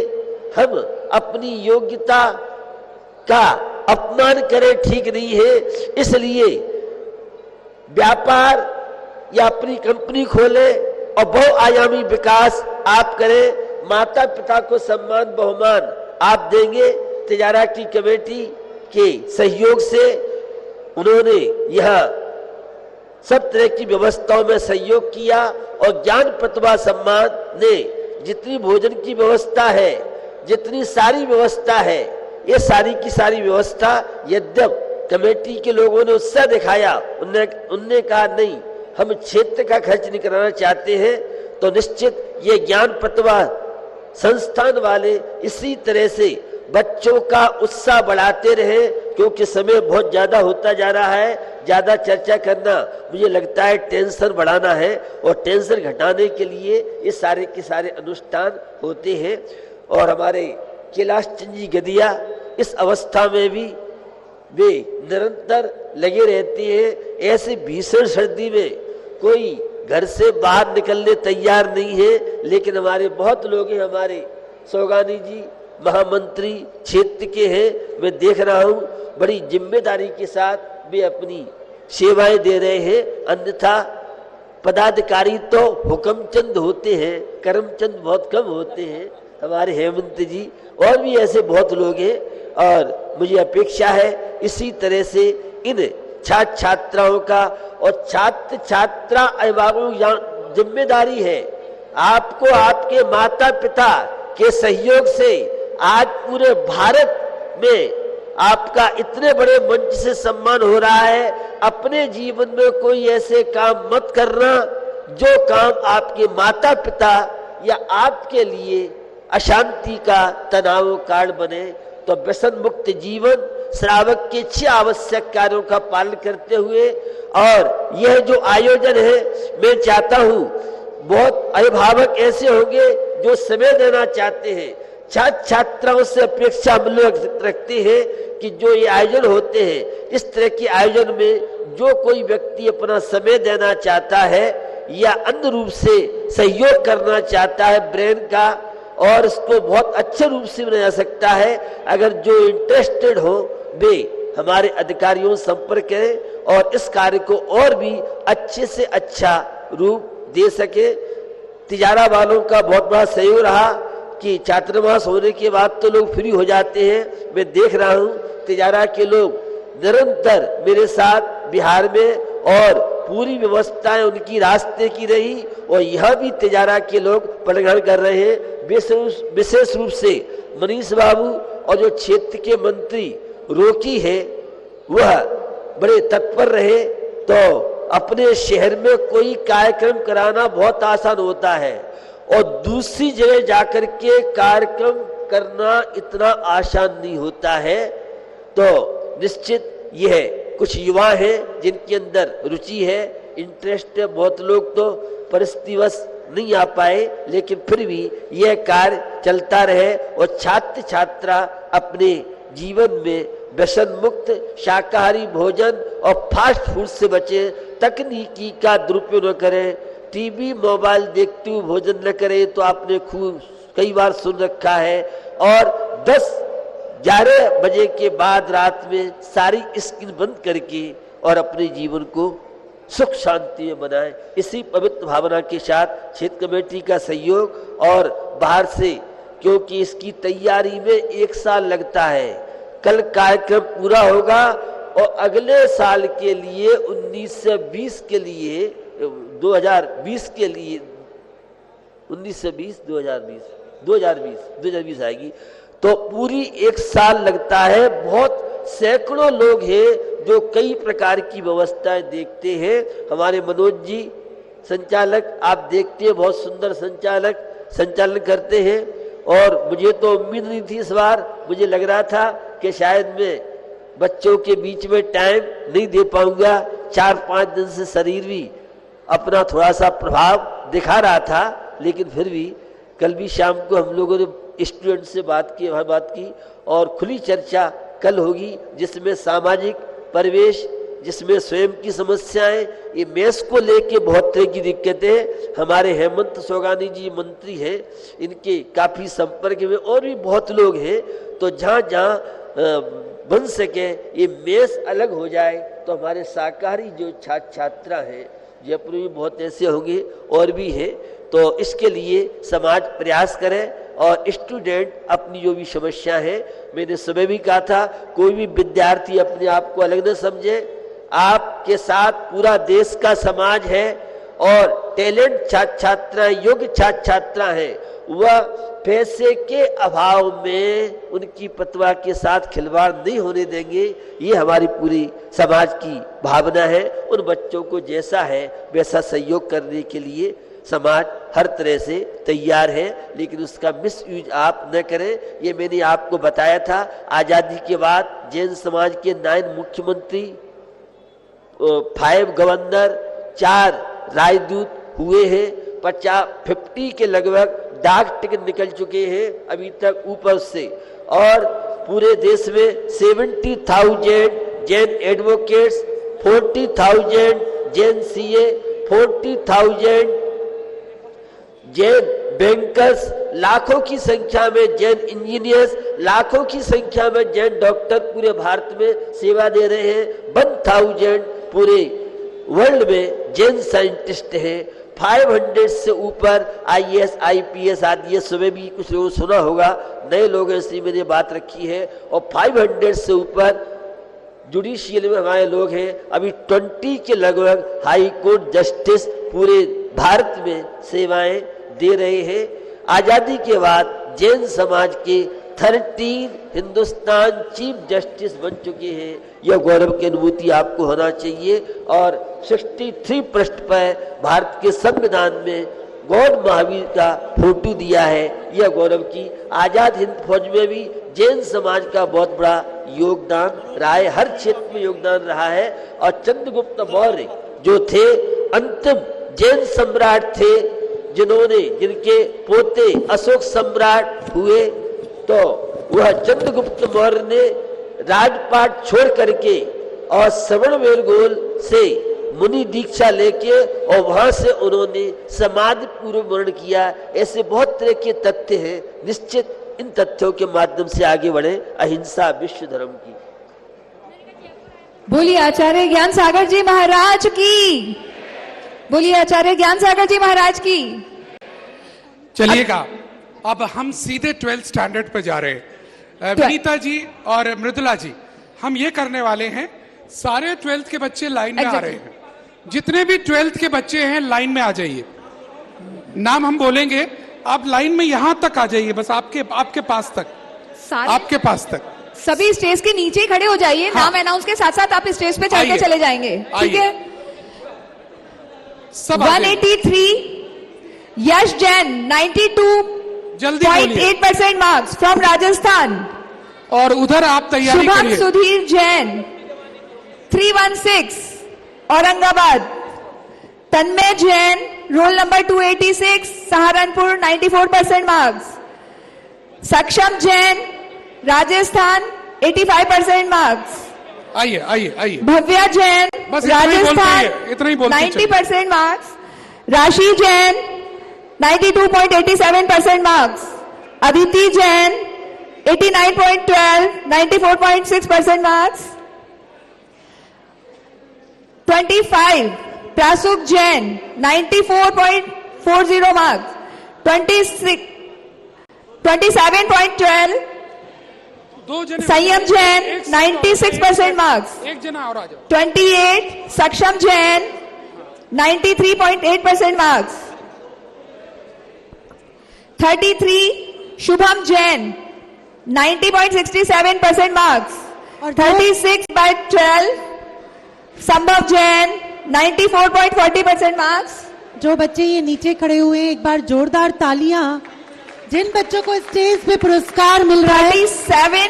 हम अपनी योग्यता का अपमान करें ठीक नहीं है। इसलिए व्यापार या अपनी कंपनी खोले और बहुआयामी विकास आप करें। माता पिता को सम्मान बहुमान आप देंगे। तिजारा की कमेटी के सहयोग से उन्होंने यह सब तरह की व्यवस्थाओं में सहयोग किया और ज्ञान प्रतिभा सम्मान ने जितनी भोजन की व्यवस्था है, जितनी सारी व्यवस्था है, ये सारी की सारी व्यवस्था यद्यप कमेटी के लोगों ने उत्साह दिखाया, उनने कहा नहीं, हम क्षेत्र का खर्च नहीं कराना चाहते हैं, तो निश्चित ये ज्ञान प्रतिभा संस्थान वाले इसी तरह से बच्चों का उत्साह बढ़ाते रहे, क्योंकि समय बहुत ज्यादा होता जा रहा है। ज्यादा चर्चा करना मुझे लगता है टेंशन बढ़ाना है, और टेंशन घटाने के लिए ये सारे के सारे अनुष्ठान होते हैं। और हमारे कैलाश चंद जी गदिया इस अवस्था में भी वे निरंतर लगे रहते हैं। ऐसे भीषण सर्दी में कोई घर से बाहर निकलने तैयार नहीं है, लेकिन हमारे बहुत लोग हैं, हमारे सौगानी जी महामंत्री क्षेत्र के हैं, मैं देख रहा हूं बड़ी जिम्मेदारी के साथ वे अपनी सेवाएं दे रहे हैं। अन्यथा पदाधिकारी तो हुक्मचंद होते हैं, करमचंद बहुत कम होते हैं। हमारे हेमंत जी और भी ऐसे बहुत लोग हैं, और मुझे अपेक्षा है इसी तरह से इन छात्र छात्राओं का और छात्र छात्रा अभिभावकों की जिम्मेदारी है। आपको आपके माता पिता के सहयोग से आज पूरे भारत में आपका इतने बड़े मंच से सम्मान हो रहा है। अपने जीवन में कोई ऐसे काम मत करना जो काम आपके माता पिता या आपके लिए अशांति का तनाव कारण बने। तो व्यसन मुक्त जीवन श्रावक के 6 आवश्यक कार्यों का पालन करते हुए, और यह जो आयोजन है, मैं चाहता हूं बहुत अभिभावक ऐसे होंगे जो समय देना चाहते हैं, छात्र छात्राओं से अपेक्षा हम लोग रखते हैं कि जो ये आयोजन होते हैं, इस तरह के आयोजन में जो कोई व्यक्ति अपना समय देना चाहता है या अन्य रूप से सहयोग करना चाहता है ब्रेन का, और इसको बहुत अच्छे रूप से बनाया जा सकता है। अगर जो इंटरेस्टेड हो वे हमारे अधिकारियों से संपर्क करें और इस कार्य को और भी अच्छे से अच्छा रूप दे सके। तिजारा वालों का बहुत बड़ा सहयोग रहा कि छात्रवास होने के बाद तो लोग फ्री हो जाते हैं। मैं देख रहा हूं तिजारा के लोग निरंतर मेरे साथ बिहार में, और पूरी व्यवस्थाएं उनकी रास्ते की रही, और यह भी तिजारा के लोग पलगढ़ कर रहे हैं। विशेष रूप से मनीष बाबू और जो क्षेत्र के मंत्री रोकी है, वह बड़े तत्पर रहे। तो अपने शहर में कोई कार्यक्रम कराना बहुत आसान होता है, और दूसरी जगह जाकर के कार्यक्रम करना इतना आसान नहीं होता है। तो निश्चित यह कुछ युवा हैं जिनके अंदर रुचि है, इंटरेस्ट है। बहुत लोग तो परिस्थितिवश नहीं आ पाए, लेकिन फिर भी यह कार्य चलता रहे और छात्र छात्रा अपने जीवन में व्यसन मुक्त शाकाहारी भोजन और फास्ट फूड से बचे, तकनीकी का दुरुपयोग न करें, टीवी मोबाइल देखते हुए भोजन न करें। तो आपने खूब कई बार सुन रखा है, और 10-11 बजे के बाद रात में सारी स्क्रीन बंद करके और अपने जीवन को सुख शांति में बनाएं। इसी पवित्र भावना के साथ क्षेत्र कमेटी का सहयोग और बाहर से, क्योंकि इसकी तैयारी में 1 साल लगता है। कल कार्यक्रम पूरा होगा और अगले साल के लिए 19 से 20 के लिए 2020 के लिए 19 से 20 2020 आएगी। तो पूरी 1 साल लगता है। बहुत सैकड़ों लोग हैं जो कई प्रकार की व्यवस्थाएं देखते हैं। हमारे मनोज जी संचालक आप देखते हैं, बहुत सुंदर संचालन करते हैं, और मुझे तो उम्मीद नहीं थी इस बार। मुझे लग रहा था कि शायद मैं बच्चों के बीच में टाइम नहीं दे पाऊंगा। 4-5 दिन से शरीर भी अपना थोड़ा सा प्रभाव दिखा रहा था, लेकिन फिर भी कल भी शाम को हम लोगों ने स्टूडेंट से बात की और खुली चर्चा कल होगी, जिसमें सामाजिक परिवेश, जिसमें स्वयं की समस्याएं, ये मेस को लेके बहुत तरह की दिक्कतें। हमारे हेमंत सोगानी जी मंत्री हैं, इनके काफी संपर्क में और भी बहुत लोग हैं। तो जहाँ जहाँ बन सके ये मेस अलग हो जाए, तो हमारे शाकाहारी जो छात्रा हैं, जयपुर में बहुत ऐसे होंगे और भी हैं, तो इसके लिए समाज प्रयास करे और स्टूडेंट अपनी जो भी समस्या है, मैंने सुबह भी कहा था, कोई भी विद्यार्थी अपने आप को अलग न समझे। आपके साथ पूरा देश का समाज है और टैलेंट छात्र छात्रा, योग्य छात्र छात्रा हैं, वह पैसे के अभाव में उनकी प्रतिभा के साथ खिलवाड़ नहीं होने देंगे। ये हमारी पूरी समाज की भावना है। उन बच्चों को जैसा है वैसा सहयोग करने के लिए समाज हर तरह से तैयार है, लेकिन उसका मिसयूज आप न करें। ये मैंने आपको बताया था। आज़ादी के बाद जैन समाज के 9 मुख्यमंत्री, 5 गवर्नर, 4 राजदूत हुए हैं, 50 के लगभग डाक टिकट निकल चुके हैं अभी तक ऊपर से, और पूरे देश में 70,000 Jain advocates, 40,000 Jain CA, 40,000 Jain bankers, लाखों की संख्या में जैन इंजीनियर्स, लाखों की संख्या में जैन डॉक्टर पूरे भारत में सेवा दे रहे हैं। 1000 पूरे वर्ल्ड में जैन साइंटिस्ट हैं। 500 से ऊपर IAS, IPS आदि, ये सुबह भी कुछ लोगों सुना होगा, नए लोगों से मैंने बात रखी है। और 500 से ऊपर जुडिशियल में हमारे लोग हैं। अभी 20 के लगभग हाई कोर्ट जस्टिस पूरे भारत में सेवाएं दे रहे हैं। आजादी के बाद जैन समाज के 13 हिंदुस्तान चीफ जस्टिस बन चुके हैं। यह गौरव की अनुभूति आपको होना चाहिए। और 63 पृष्ठ पर भारत के संविधान में गौड़ महावीर का फोटो दिया है। यह गौरव की। आजाद हिंद फौज में भी जैन समाज का बहुत बड़ा योगदान रहा है, हर क्षेत्र में योगदान रहा है। और चंद्रगुप्त मौर्य जो थे अंतिम जैन सम्राट थे, जिनके पोते अशोक सम्राट हुए, तो वह चंद्रगुप्त मौर्य ने राजपाट छोड़ करके और श्रवण बेलगोल से मुनि दीक्षा लेके और वहां से उन्होंने समाधि पूर्व वर्ण किया। ऐसे बहुत तरह के तथ्य हैं। निश्चित इन तथ्यों के माध्यम से आगे बढ़े अहिंसा विश्व धर्म की। बोलिए आचार्य ज्ञान सागर जी महाराज की। बोलिए आचार्य ज्ञान सागर जी महाराज की। चलिएगा, अब हम सीधे 12th स्टैंडर्ड पे जा रहे हैं। विनीता जी और मृदुला जी, हम ये करने वाले हैं, सारे 12th के बच्चे लाइन में आ रहे हैं। जितने भी 12th के बच्चे हैं लाइन में आ जाइए। नाम हम बोलेंगे, आप लाइन में यहां तक आ जाइए, बस आपके पास तक, आपके पास तक। सभी स्टेज के नीचे ही खड़े हो जाइए। हाँ। नाम अनाउंस के साथ साथ आप स्टेज पे चलते चले जाएंगे, ठीक है? सब 183 यश जैन 92.8% मार्क्स फ्रॉम राजस्थान। और उधर आप तैयारी शुभम करिए। Sudhir Jain 316 Aurangabad. Tanmay Jain roll number 286 Saharanpur 94% marks. Saksham Jain Rajasthan 85% marks. आइए आइए आइए। भव्या जैन बस इतना ही बोलते राजस्थान हैं, इतना ही बोलते 90% marks. Rashi Jain 92.87% marks. Aditi Jain 89.12 94.6% marks. 25 Prasuk Jain 94.40 marks. 27.12 Sanyam Jain 96% marks. एक जना और आ जाओ। 28 सक्षम जैन 93.8% मार्क्स। 33 शुभम जैन 90.67% मार्क्स। और 36/12 संभव जैन 94.40% मार्क्स। जो बच्चे ये नीचे खड़े हुए हैं, एक बार जोरदार तालियां। जिन बच्चों को स्टेज पे पुरस्कार मिल रहा है। 37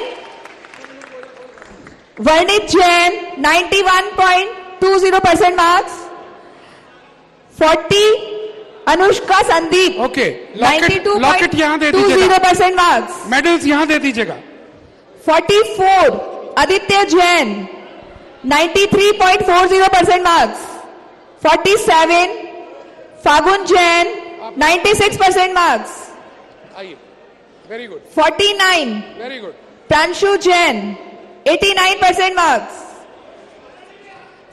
वर्णित Jain 91.20% marks. 40 Anushka Sandeep okay, locket यहाँ दे दीजिएगा। 92.20% मार्क्स। मेडल्स यहाँ दे दीजिएगा। 44 आदित्य जैन 93.40% मार्क्स। 47 फागुन जैन 96% मार्क्स। आइए, very good 49 very good. Pranshu Jain 89% marks.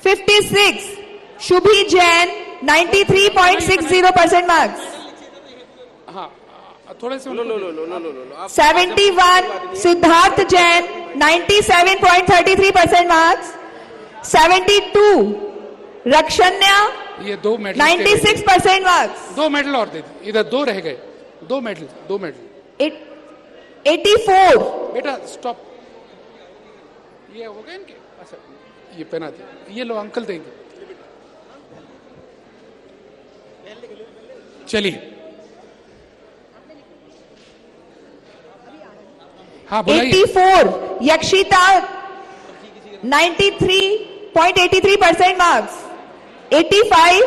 56 Shubhi Jain 93.60% marks. हाँ, थोड़े से 71 सिद्धार्थ जैन 97.33% मार्क्स। 72, रक्षण्या ये 2 मेडल 96% मार्क्स, 2 मेडल और दे दी, इधर 2 रह गए, 2 मेडल 84, बेटा स्टॉप, ये हो गए इनके, अच्छा ये पहना दे, ये लो अंकल देंगे, चलिए हाँ बोलिए। 84, यक्षिता 93.83% मार्क्स, 85,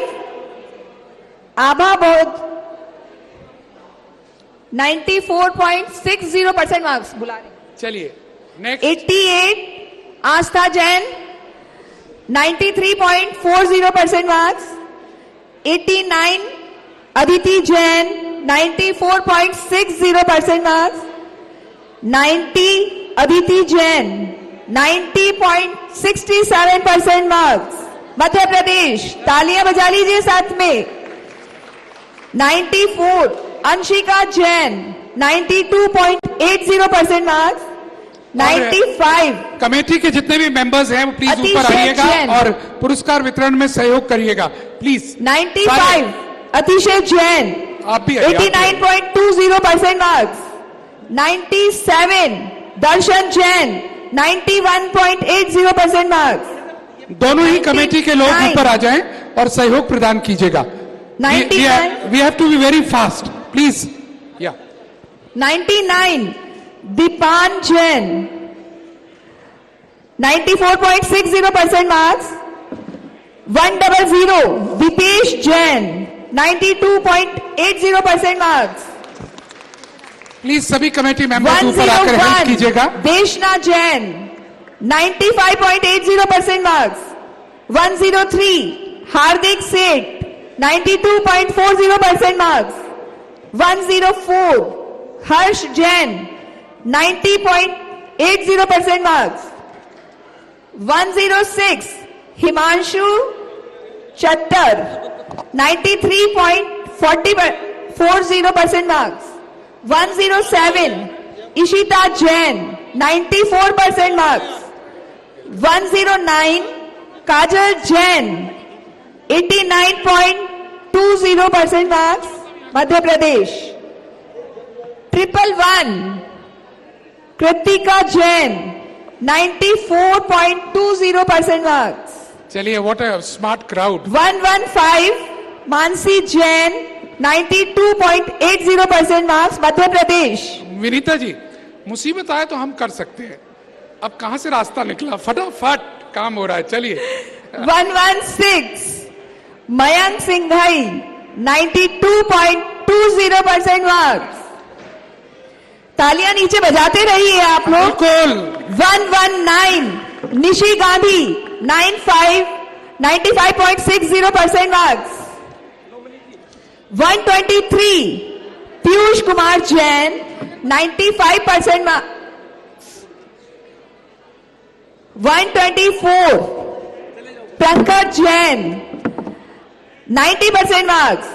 आभा बोध 94.60% मार्क्स, बुला रहे। चलिए next. 88, Astha Jain 93.40% marks, 89, Aditi Jain 94.60% marks, 90, Aditi Jain 90.67% marks, Madhya Pradesh, तालियां बजा लीजिए साथ में। 94, अंशिका जैन 92.80% मार्क्स, 95, कमेटी के जितने भी मेंबर्स हैं वो प्लीज ऊपर अतिशय आइएगा जैन। और पुरस्कार वितरण में सहयोग करिएगा प्लीज। 95, अतिशय जैन आप भी आइए, आप भी आइए। 89.20% मार्क्स, 97, दर्शन जैन 91.80% मार्क्स, दोनों ही कमेटी के लोग 99 ऊपर आ जाएं और सहयोग प्रदान कीजिएगा। 99 we have to be very fast please. या 99, Deepan Jain 94.60% marks, 100, Deepesh Jain 92.80% marks, please सभी कमेटी मेंबर्स ऊपर आकर हेल्प 101, कीजिएगा। देशना Jain 95.80% marks, 103, Hardik Seth 92.40% marks, 104, Harsh Jain 90.80% marks, 106, Himanshu Chhattar 93.40% marks, 107, Ishita Jain 94% marks, 109, Kajal Jain 89.20% marks, Madhya Pradesh. 111, Kritika Jain 94.20% marks, चलिए what a smart crowd. 115, Mansi Jain 92.80% marks, Madhya Pradesh. Vinita ji, मुसीबत आए तो हम कर सकते हैं, अब कहां से रास्ता निकला, फटाफट काम हो रहा है, चलिए। 116, मयंक सिंघाई 92.20% मार्क्स, तालियां नीचे बजाते रहिए आप लोग। बिल्कुल 119, Nishi Gandhi 95.60% marks, 123, Piyush Kumar Jain 95% marks, 124, Pankaj Jain 90% marks,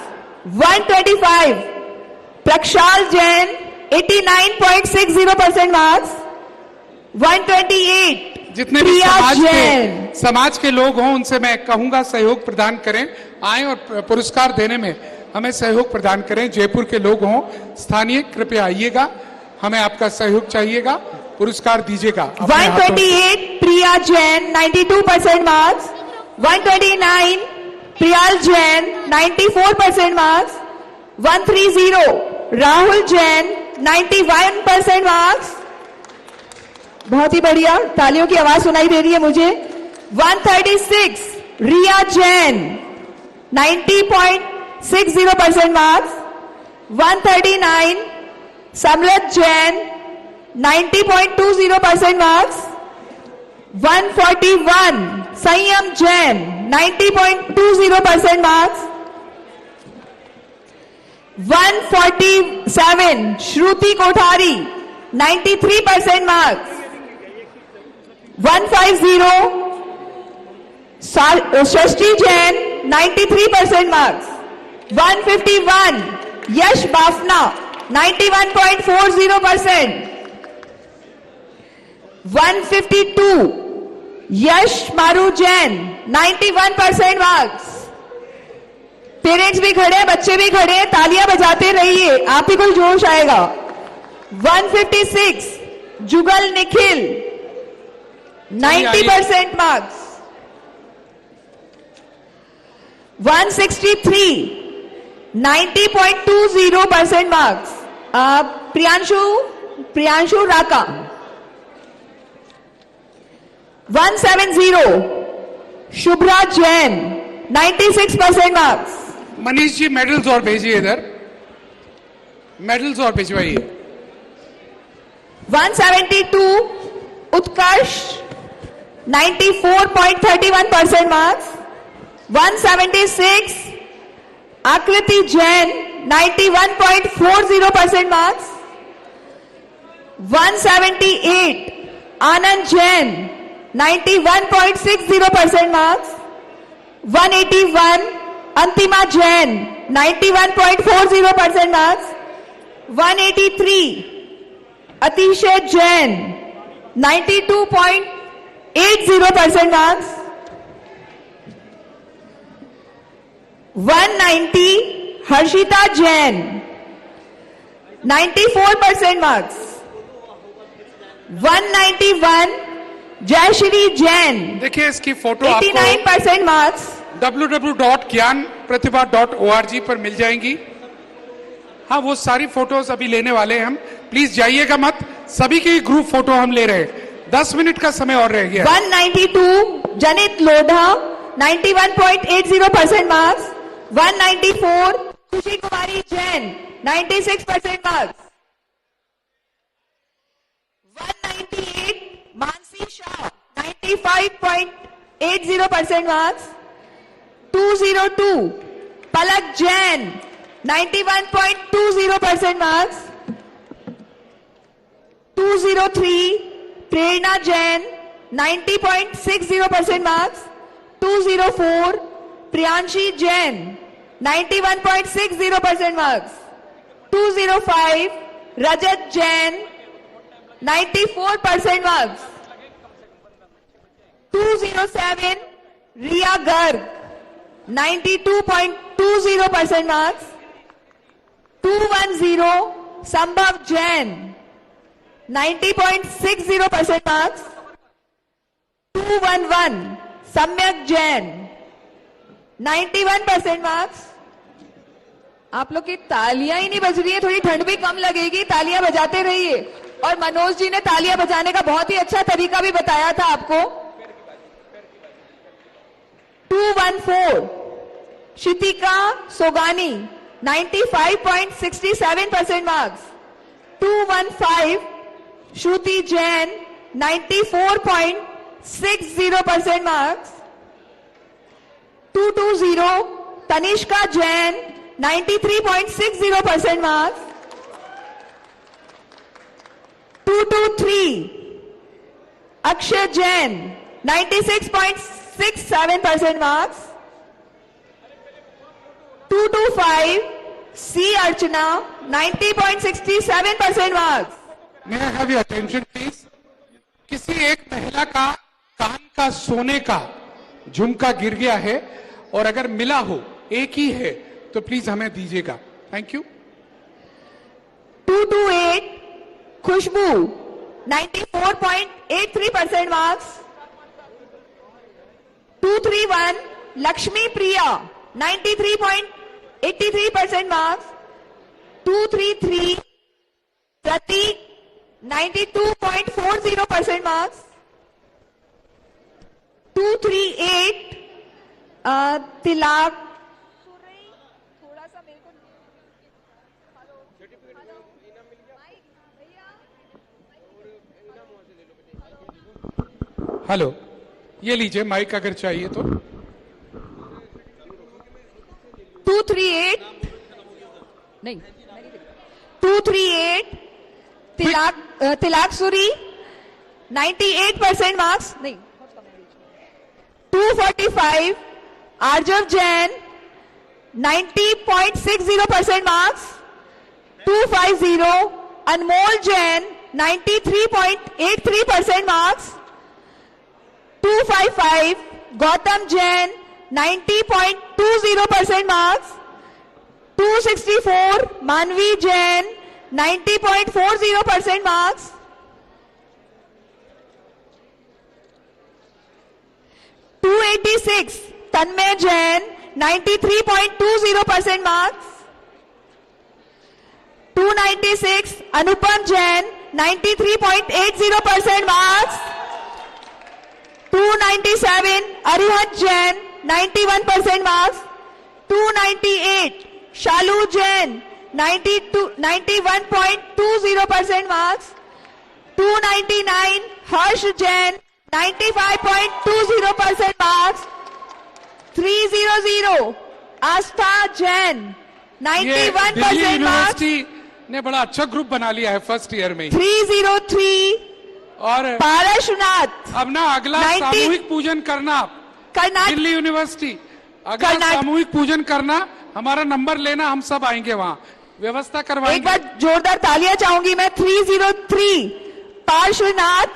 125, Prakshal Jain 89.60% marks, 128, जितने भी प्रिया समाज जैन के लोग हों उनसे मैं कहूंगा सहयोग प्रदान करें, आए और पुरस्कार देने में हमें सहयोग प्रदान करें। जयपुर के लोग हों, स्थानीय, कृपया आइएगा, हमें आपका सहयोग चाहिएगा, पुरस्कार दीजिएगा। अपने हाथों से। 128, Priya Jain 92% marks, 129, Priyal Jain 94% marks, 130, Rahul Jain 91% marks, बहुत ही बढ़िया, तालियों की आवाज सुनाई दे रही है मुझे। 136, रिया जैन 90.60% मार्क्स, 139, समरत जैन 90.20% मार्क्स, 141, संयम जैन 90.20% मार्क्स, 147, श्रुति कोठारी 93% मार्क्स, 150, षष्ठी जैन 93% मार्क्स, 151, यश बाफना 91.40%, 152, यश मारू जैन 91% मार्क्स। पेरेंट्स भी खड़े हैं, बच्चे भी खड़े हैं, तालियां बजाते रहिए, आप ही को जोश आएगा। 156 जुगल निखिल 90% मार्क्स। 163 90.20% मार्क्स। प्रियांशु राका। 170 शुभ्रा जैन 96% मार्क्स। मनीष जी मेडल्स और भेजिए इधर, मेडल्स और भिजवाइए। 172 उत्कर्ष 94.31% मार्क्स। 176 आकृति जैन 91.40% मार्क्स। 178 आनंद जैन 91.60% मार्क्स। 181 अंतिमा जैन 91.40% मार्क्स। 183 अतिशय जैन 92.80% मार्क्स। 190 हर्षिता जैन 94% मार्क्स। 191 जयश्री जैन देखिए इसकी फोटो आपको 89% मार्क्स। www.gyanpratibha.org पर मिल जाएंगी। हाँ, वो सारी फोटोज अभी लेने वाले हैं हम, प्लीज जाइएगा मत, सभी की ग्रुप फोटो हम ले रहे हैं। 10 मिनट का समय और रह गया। 192 जनित लोढ़ा 91.80% मार्क्स। 194 खुशी कुमारी जैन 96% मार्क्स। 198 मानसी शाह 95.80% मार्क्स। 202 पलक जैन 91.20% मार्क्स। 203 प्रेरणा जैन 90.60% मार्क्स। 204 प्रियांशी जैन 91.60% मार्क्स। 205 रजत जैन 94% मार्क्स। 207 रिया गर्ग 92.20% मार्क्स। 210 संभव जैन 90.60% मार्क्स। 211 सम्यक जैन 91% मार्क्स। आप लोग की तालियां ही नहीं बज रही है, थोड़ी ठंड भी कम लगेगी, तालियां बजाते रहिए। और मनोज जी ने तालियां बजाने का बहुत ही अच्छा तरीका भी बताया था आपको। 214 Shitika Sogani 95.67% marks. 215 Shruti Jain 94.60% marks. 220 Tanishka Jain 93.60% marks. 223 Akshay Jain 96.67% marks. 225 C Archana 90.67% marks. May I have your attention please? किसी एक महिला का कान का सोने का झुमका गिर गया है और अगर मिला हो, एक ही है, तो प्लीज हमें दीजिएगा। Thank you. 228 Khushboo 94.83% marks. 231 Lakshmi Priya 93.83% marks. 233 Prateek 92.40% marks. 238 Tilak थोड़ा सा मेरे को हेलो, ये लीजिए माइक अगर चाहिए तो। 238 नहीं 238 तिलाक सुरी 98% मार्क्स नहीं। 245 आर्जव जैन 90.60% मार्क्स। 250 अनमोल Jain 93.83% marks. 255, Gautam Jain, 90.20% marks. 264, Manvi Jain, 90.40% marks. 286, Tanmay Jain, 93.20% marks. 296, Anupam Jain, 93.80% marks. 297, Arihant Jain, 91% marks. 298, Shalu Jain, 91.20% marks. 299, Harsh Jain, 95.20% marks. 300, Astha Jain, ये 91% दिल्ली marks. यूनिवर्सिटी ने बड़ा अच्छा ग्रुप बना लिया है फर्स्ट ईयर में ही। 303, और Parashnath, अब ना अगला 90 सामूहिक पूजन करना आप, कर्नाटक। दिल्ली यूनिवर्सिटी अगला कर्नाटक। सामूहिक पूजन करना, हमारा नंबर लेना, हम सब आएंगे वहाँ, व्यवस्था एक करवाएंगे। बार जोरदार तालियां चाहूंगी मैं। 303, पार्श्वनाथ,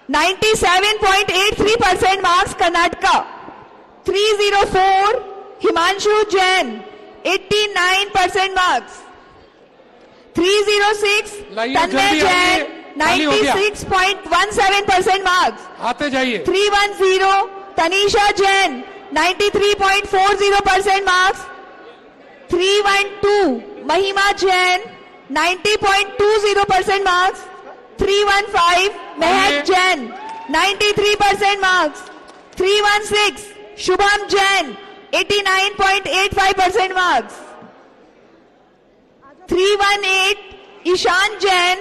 97.83% मार्क्स, कर्नाटका। 304, हिमांशु जैन, 89% मार्क्स। 306, लाइए, तन्मय जल्दी जैन, आइए, खाली हो गया। 96.17% मार्क्स। आते जाइए। 310, तनीषा जैन, 93.40% मार्क्स। 312, महिमा Jain, 90.20% marks. 315, Mehak Jain, 93% marks. 316, Shubham Jain, 89.85% marks. 318, Ishaan Jain,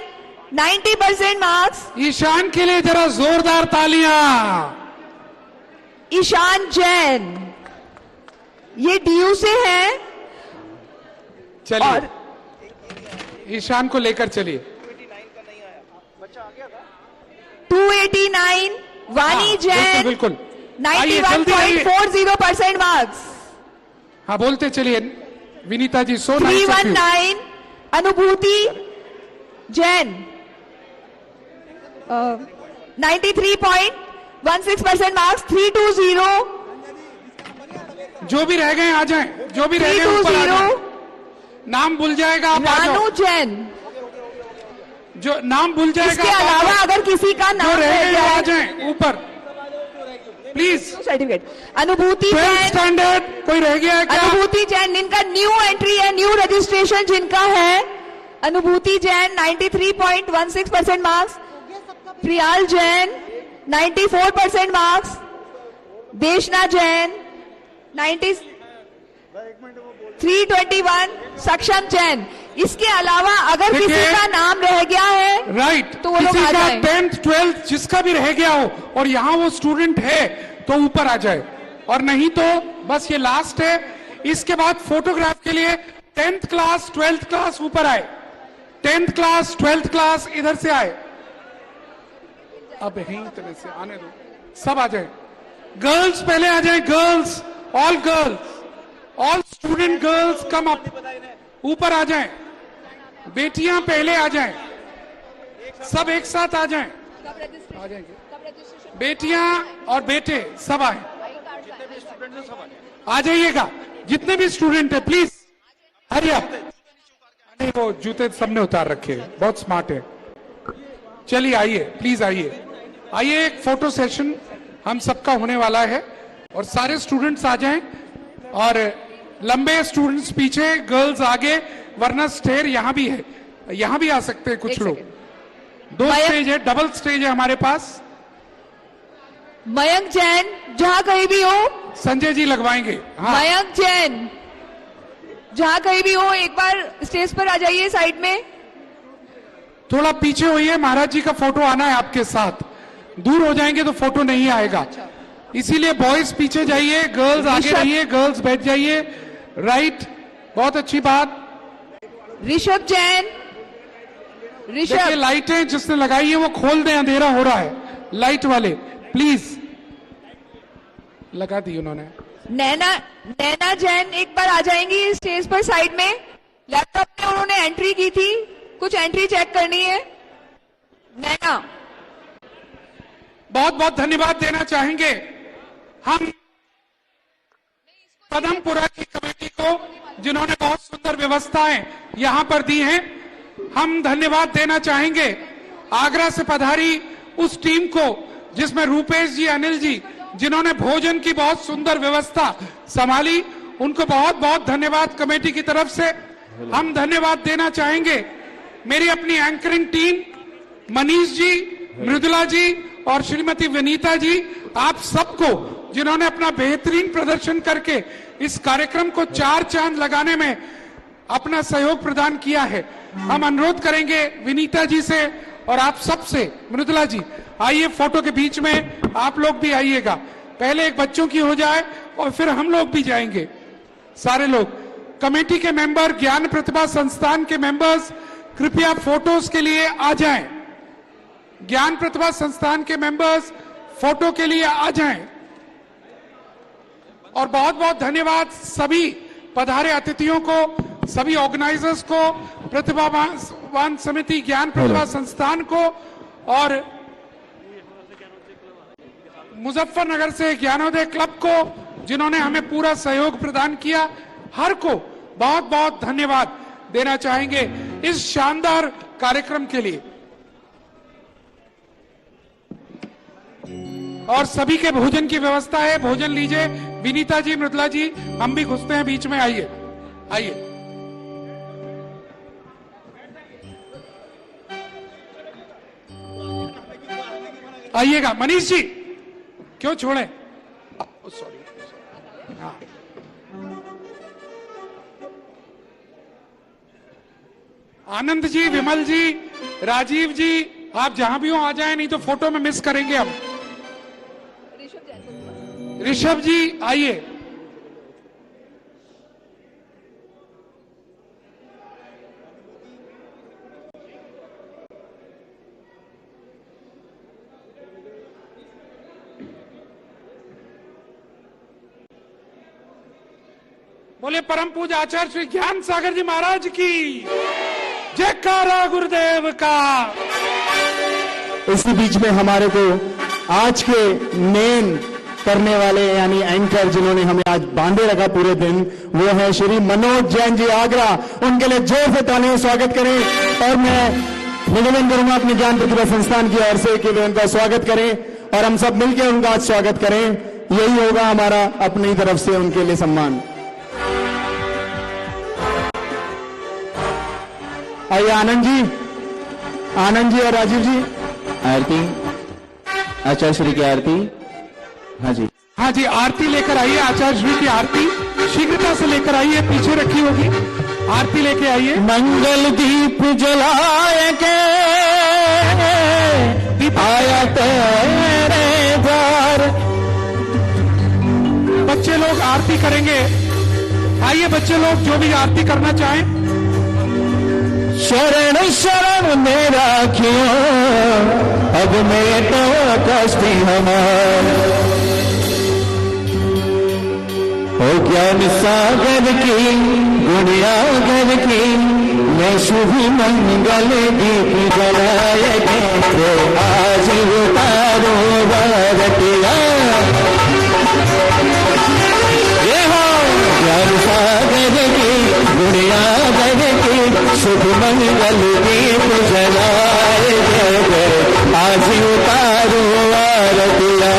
90% marks. Ishaan के लिए जरा जोरदार तालियां। ईशान जैन, ये डीयू से हैं। चलिए, और ईशान को लेकर चलिए। 289, वानी हाँ, जैन, बिल्कुल, बिल्कुल। आइए, जल्दी आइए। 91.40% मार्क्स। हाँ, बोलते चलिए। Vinita ji, so nice of you. 319, अनुभूति जैन, 93.16% मार्क्स। 320, जो भी रह गए आ जाएं, जो भी रह गए ऊपर आ जाएं। नाम भूल जाएगा आप आ जाओ। रानू जैन। जो नाम भूल जाएगा इसके आप आ अलावा जाओ। अगर किसी का जो नाम रह रह गए वो आ जाए, जाएं ऊपर, प्लीज। सर्टिफिकेट। अनुभूति 12th जैन, स्टैंडर्ड कोई रह गया है क्या? अनुभूति जैन, जिनका न्यू एंट्री है, न्यू रजिस्ट्रेशन जिनका है, अनुभूति जैन, 93.16% मार्क्स। प्रियाल जैन, 94% मार्क्स। देशना जैन, 321, सक्षम जैन। इसके अलावा अगर देखिए, किसी का नाम रह गया है, राइट, तो वो लोग किसी आ का जाएं। 10th 12th जिसका भी रह गया हो और यहाँ वो स्टूडेंट है तो ऊपर आ जाए, और नहीं तो बस ये लास्ट है। इसके बाद फोटोग्राफ के लिए 10th क्लास 12th क्लास ऊपर आए, 10th क्लास 12th क्लास इधर से आए। अब यहीं तरह से आने दो, सब आ जाए। गर्ल्स पहले आ जाए, girls, all girls, all student girls come up, ऊपर आ जाएं। बेटियां पहले आ जाएं, सब एक साथ आ जाएं। आ जाएंगे बेटियां और बेटे, सब आए, आ जाइएगा। जितने भी स्टूडेंट है प्लीज हरी अप। नहीं, वो जूते सबने उतार रखे हैं, बहुत स्मार्ट है। चलिए आइए, प्लीज आइए, आइए। एक फोटो सेशन हम सबका होने वाला है और सारे स्टूडेंट्स आ जाएं, और लंबे स्टूडेंट्स पीछे, गर्ल्स आगे, वरना स्टेयर यहां भी है, यहां भी आ सकते हैं कुछ लोग। 2 स्टेज है, डबल स्टेज है हमारे पास। मयंक जैन, जहां कहीं भी हो, संजय जी लगवाएंगे। हाँ, मयंक जैन, जहां कहीं भी हो, एक बार स्टेज पर आ जाइए साइड में। थोड़ा पीछे होइए, महाराज जी का फोटो आना है आपके साथ। दूर हो जाएंगे तो फोटो नहीं आएगा, इसीलिए बॉयज पीछे जाइए, गर्ल्स आगे रहिए, गर्ल्स बैठ जाइए। राइट, बहुत अच्छी बात। ऋषभ जैन, देखिए, ऋषभ, लाइटें जिसने लगाई है वो खोल दें, अंधेरा हो रहा है, लाइट वाले प्लीज। लगा दी उन्होंने। नैना जैन एक बार आ जाएंगी स्टेज पर साइड में। लैपटॉप में उन्होंने एंट्री की थी, कुछ एंट्री चेक करनी है। नैना, बहुत बहुत धन्यवाद देना चाहेंगे हम पदमपुरा की कमेटी को, जिन्होंने बहुत सुंदर व्यवस्थाएं यहां पर दी हैं। हम धन्यवाद देना चाहेंगे आगरा से पधारी उस टीम को, जिसमें रूपेश जी, अनिल जी, जिन्होंने भोजन की बहुत सुंदर व्यवस्था संभाली। उनको बहुत बहुत धन्यवाद कमेटी की तरफ से। हम धन्यवाद देना चाहेंगे मेरी अपनी एंकरिंग टीम, मनीष जी, मृदुला जी और श्रीमती विनीता जी, आप सबको, जिन्होंने अपना बेहतरीन प्रदर्शन करके इस कार्यक्रम को 4 चांद लगाने में अपना सहयोग प्रदान किया है। हम अनुरोध करेंगे विनीता जी से और आप सबसे, मृदुला जी आइए फोटो के बीच में, आप लोग भी आइएगा। पहले एक बच्चों की हो जाए और फिर हम लोग भी जाएंगे। सारे लोग, कमेटी के मेंबर, ज्ञान प्रतिभा संस्थान के मेंबर्स, कृपया फोटोज के लिए आ जाएं। ज्ञान प्रतिभा संस्थान के मेंबर्स फोटो के लिए आ जाएं। और बहुत बहुत धन्यवाद सभी पधारे अतिथियों को, सभी ऑर्गेनाइजर्स को, प्रतिभावान समिति, ज्ञान प्रतिभा संस्थान को और मुजफ्फरनगर से ज्ञानोदय क्लब को, जिन्होंने हमें पूरा सहयोग प्रदान किया। हर को बहुत बहुत धन्यवाद देना चाहेंगे इस शानदार कार्यक्रम के लिए। और सभी के भोजन की व्यवस्था है, भोजन लीजिए। विनीता जी, मृदुला जी, हम भी घुसते हैं बीच में, आइए आइए। आइएगा मनीष जी, क्यों छोड़े, सॉरी। हाँ, आनंद जी, विमल जी, राजीव जी, आप जहां भी हो आ जाएं, नहीं तो फोटो में मिस करेंगे हम। ऋषभ जी आइए। बोले परम पूज्य आचार्य श्री ज्ञान सागर जी महाराज की जयकारा गुरुदेव का। इसी बीच में हमारे को आज के मेन करने वाले यानी एंकर, जिन्होंने हमें आज बांधे रखा पूरे दिन, वो है श्री मनोज जैन जी आगरा। उनके लिए जोर से तालियां स्वागत करें। और मैं निवेदन करूंगा अपने ज्ञान प्रतिभा संस्थान की ओर से कि वे उनका स्वागत करें और हम सब मिलकर उनका आज स्वागत करें। यही होगा हमारा अपनी तरफ से उनके लिए सम्मान। आइए आनंद जी और राजीव जी, आरती, आचार्य श्री की आरती। हाँ जी, हाँ जी, आरती लेकर आइए। आचार्य श्री की आरती शीघ्रता से लेकर आइए, पीछे रखी होगी, आरती लेके आइए। मंगल दीप जलाए के आया तेरे द्वार। बच्चे लोग आरती करेंगे, आइए बच्चे लोग जो भी आरती करना चाहें। शरण शरण मेरा क्यों, अब मैं तो कष्टी हमार। ओ ज्ञान सागर की गुणियागर की, मैं शुभ मंगल दीप जलाए के आज उतारो बरतिया। ये हो ज्ञान सागर की गुणियागर की, शुभ मंगल दीप जलाए के आज उतारो आरतिया।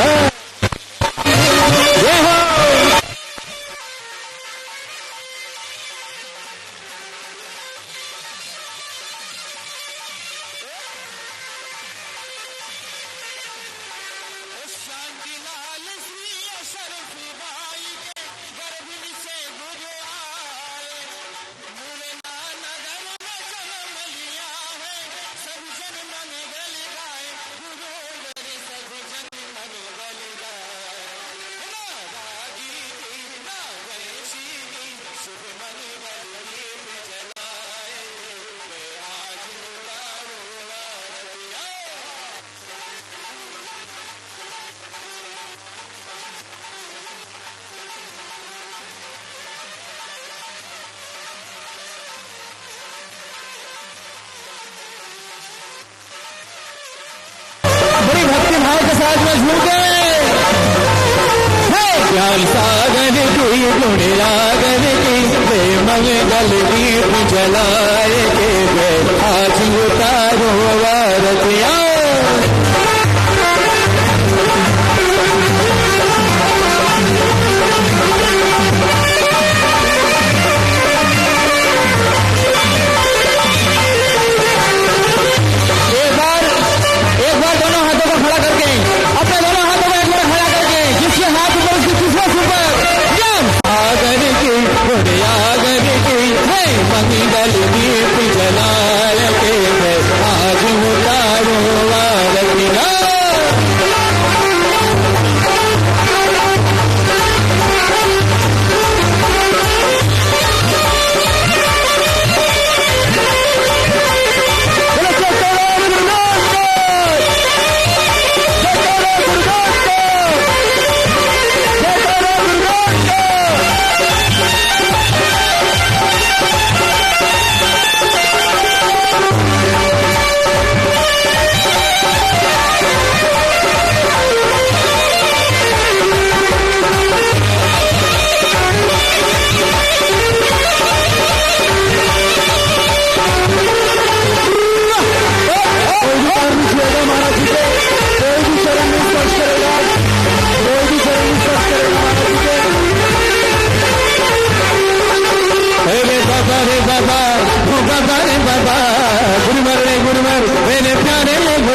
महाराज में झूठे ज्ञान सागर की गुण यागर की वे मंगल दीप जलाए के वे आज उतारो आरतियां मंगल दीप जलाए के आज उतारो आरतियां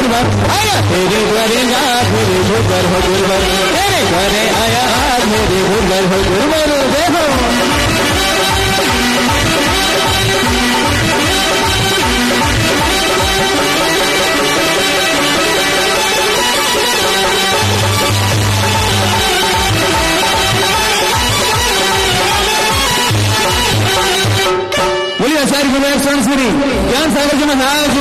तेरे घरे जा मेरे भूगर हो गुरबर तेरे घरे आया मेरे भूगर हो गुरबर देखो बोलिए सारी गुरु ज्ञान सागर जी महाराज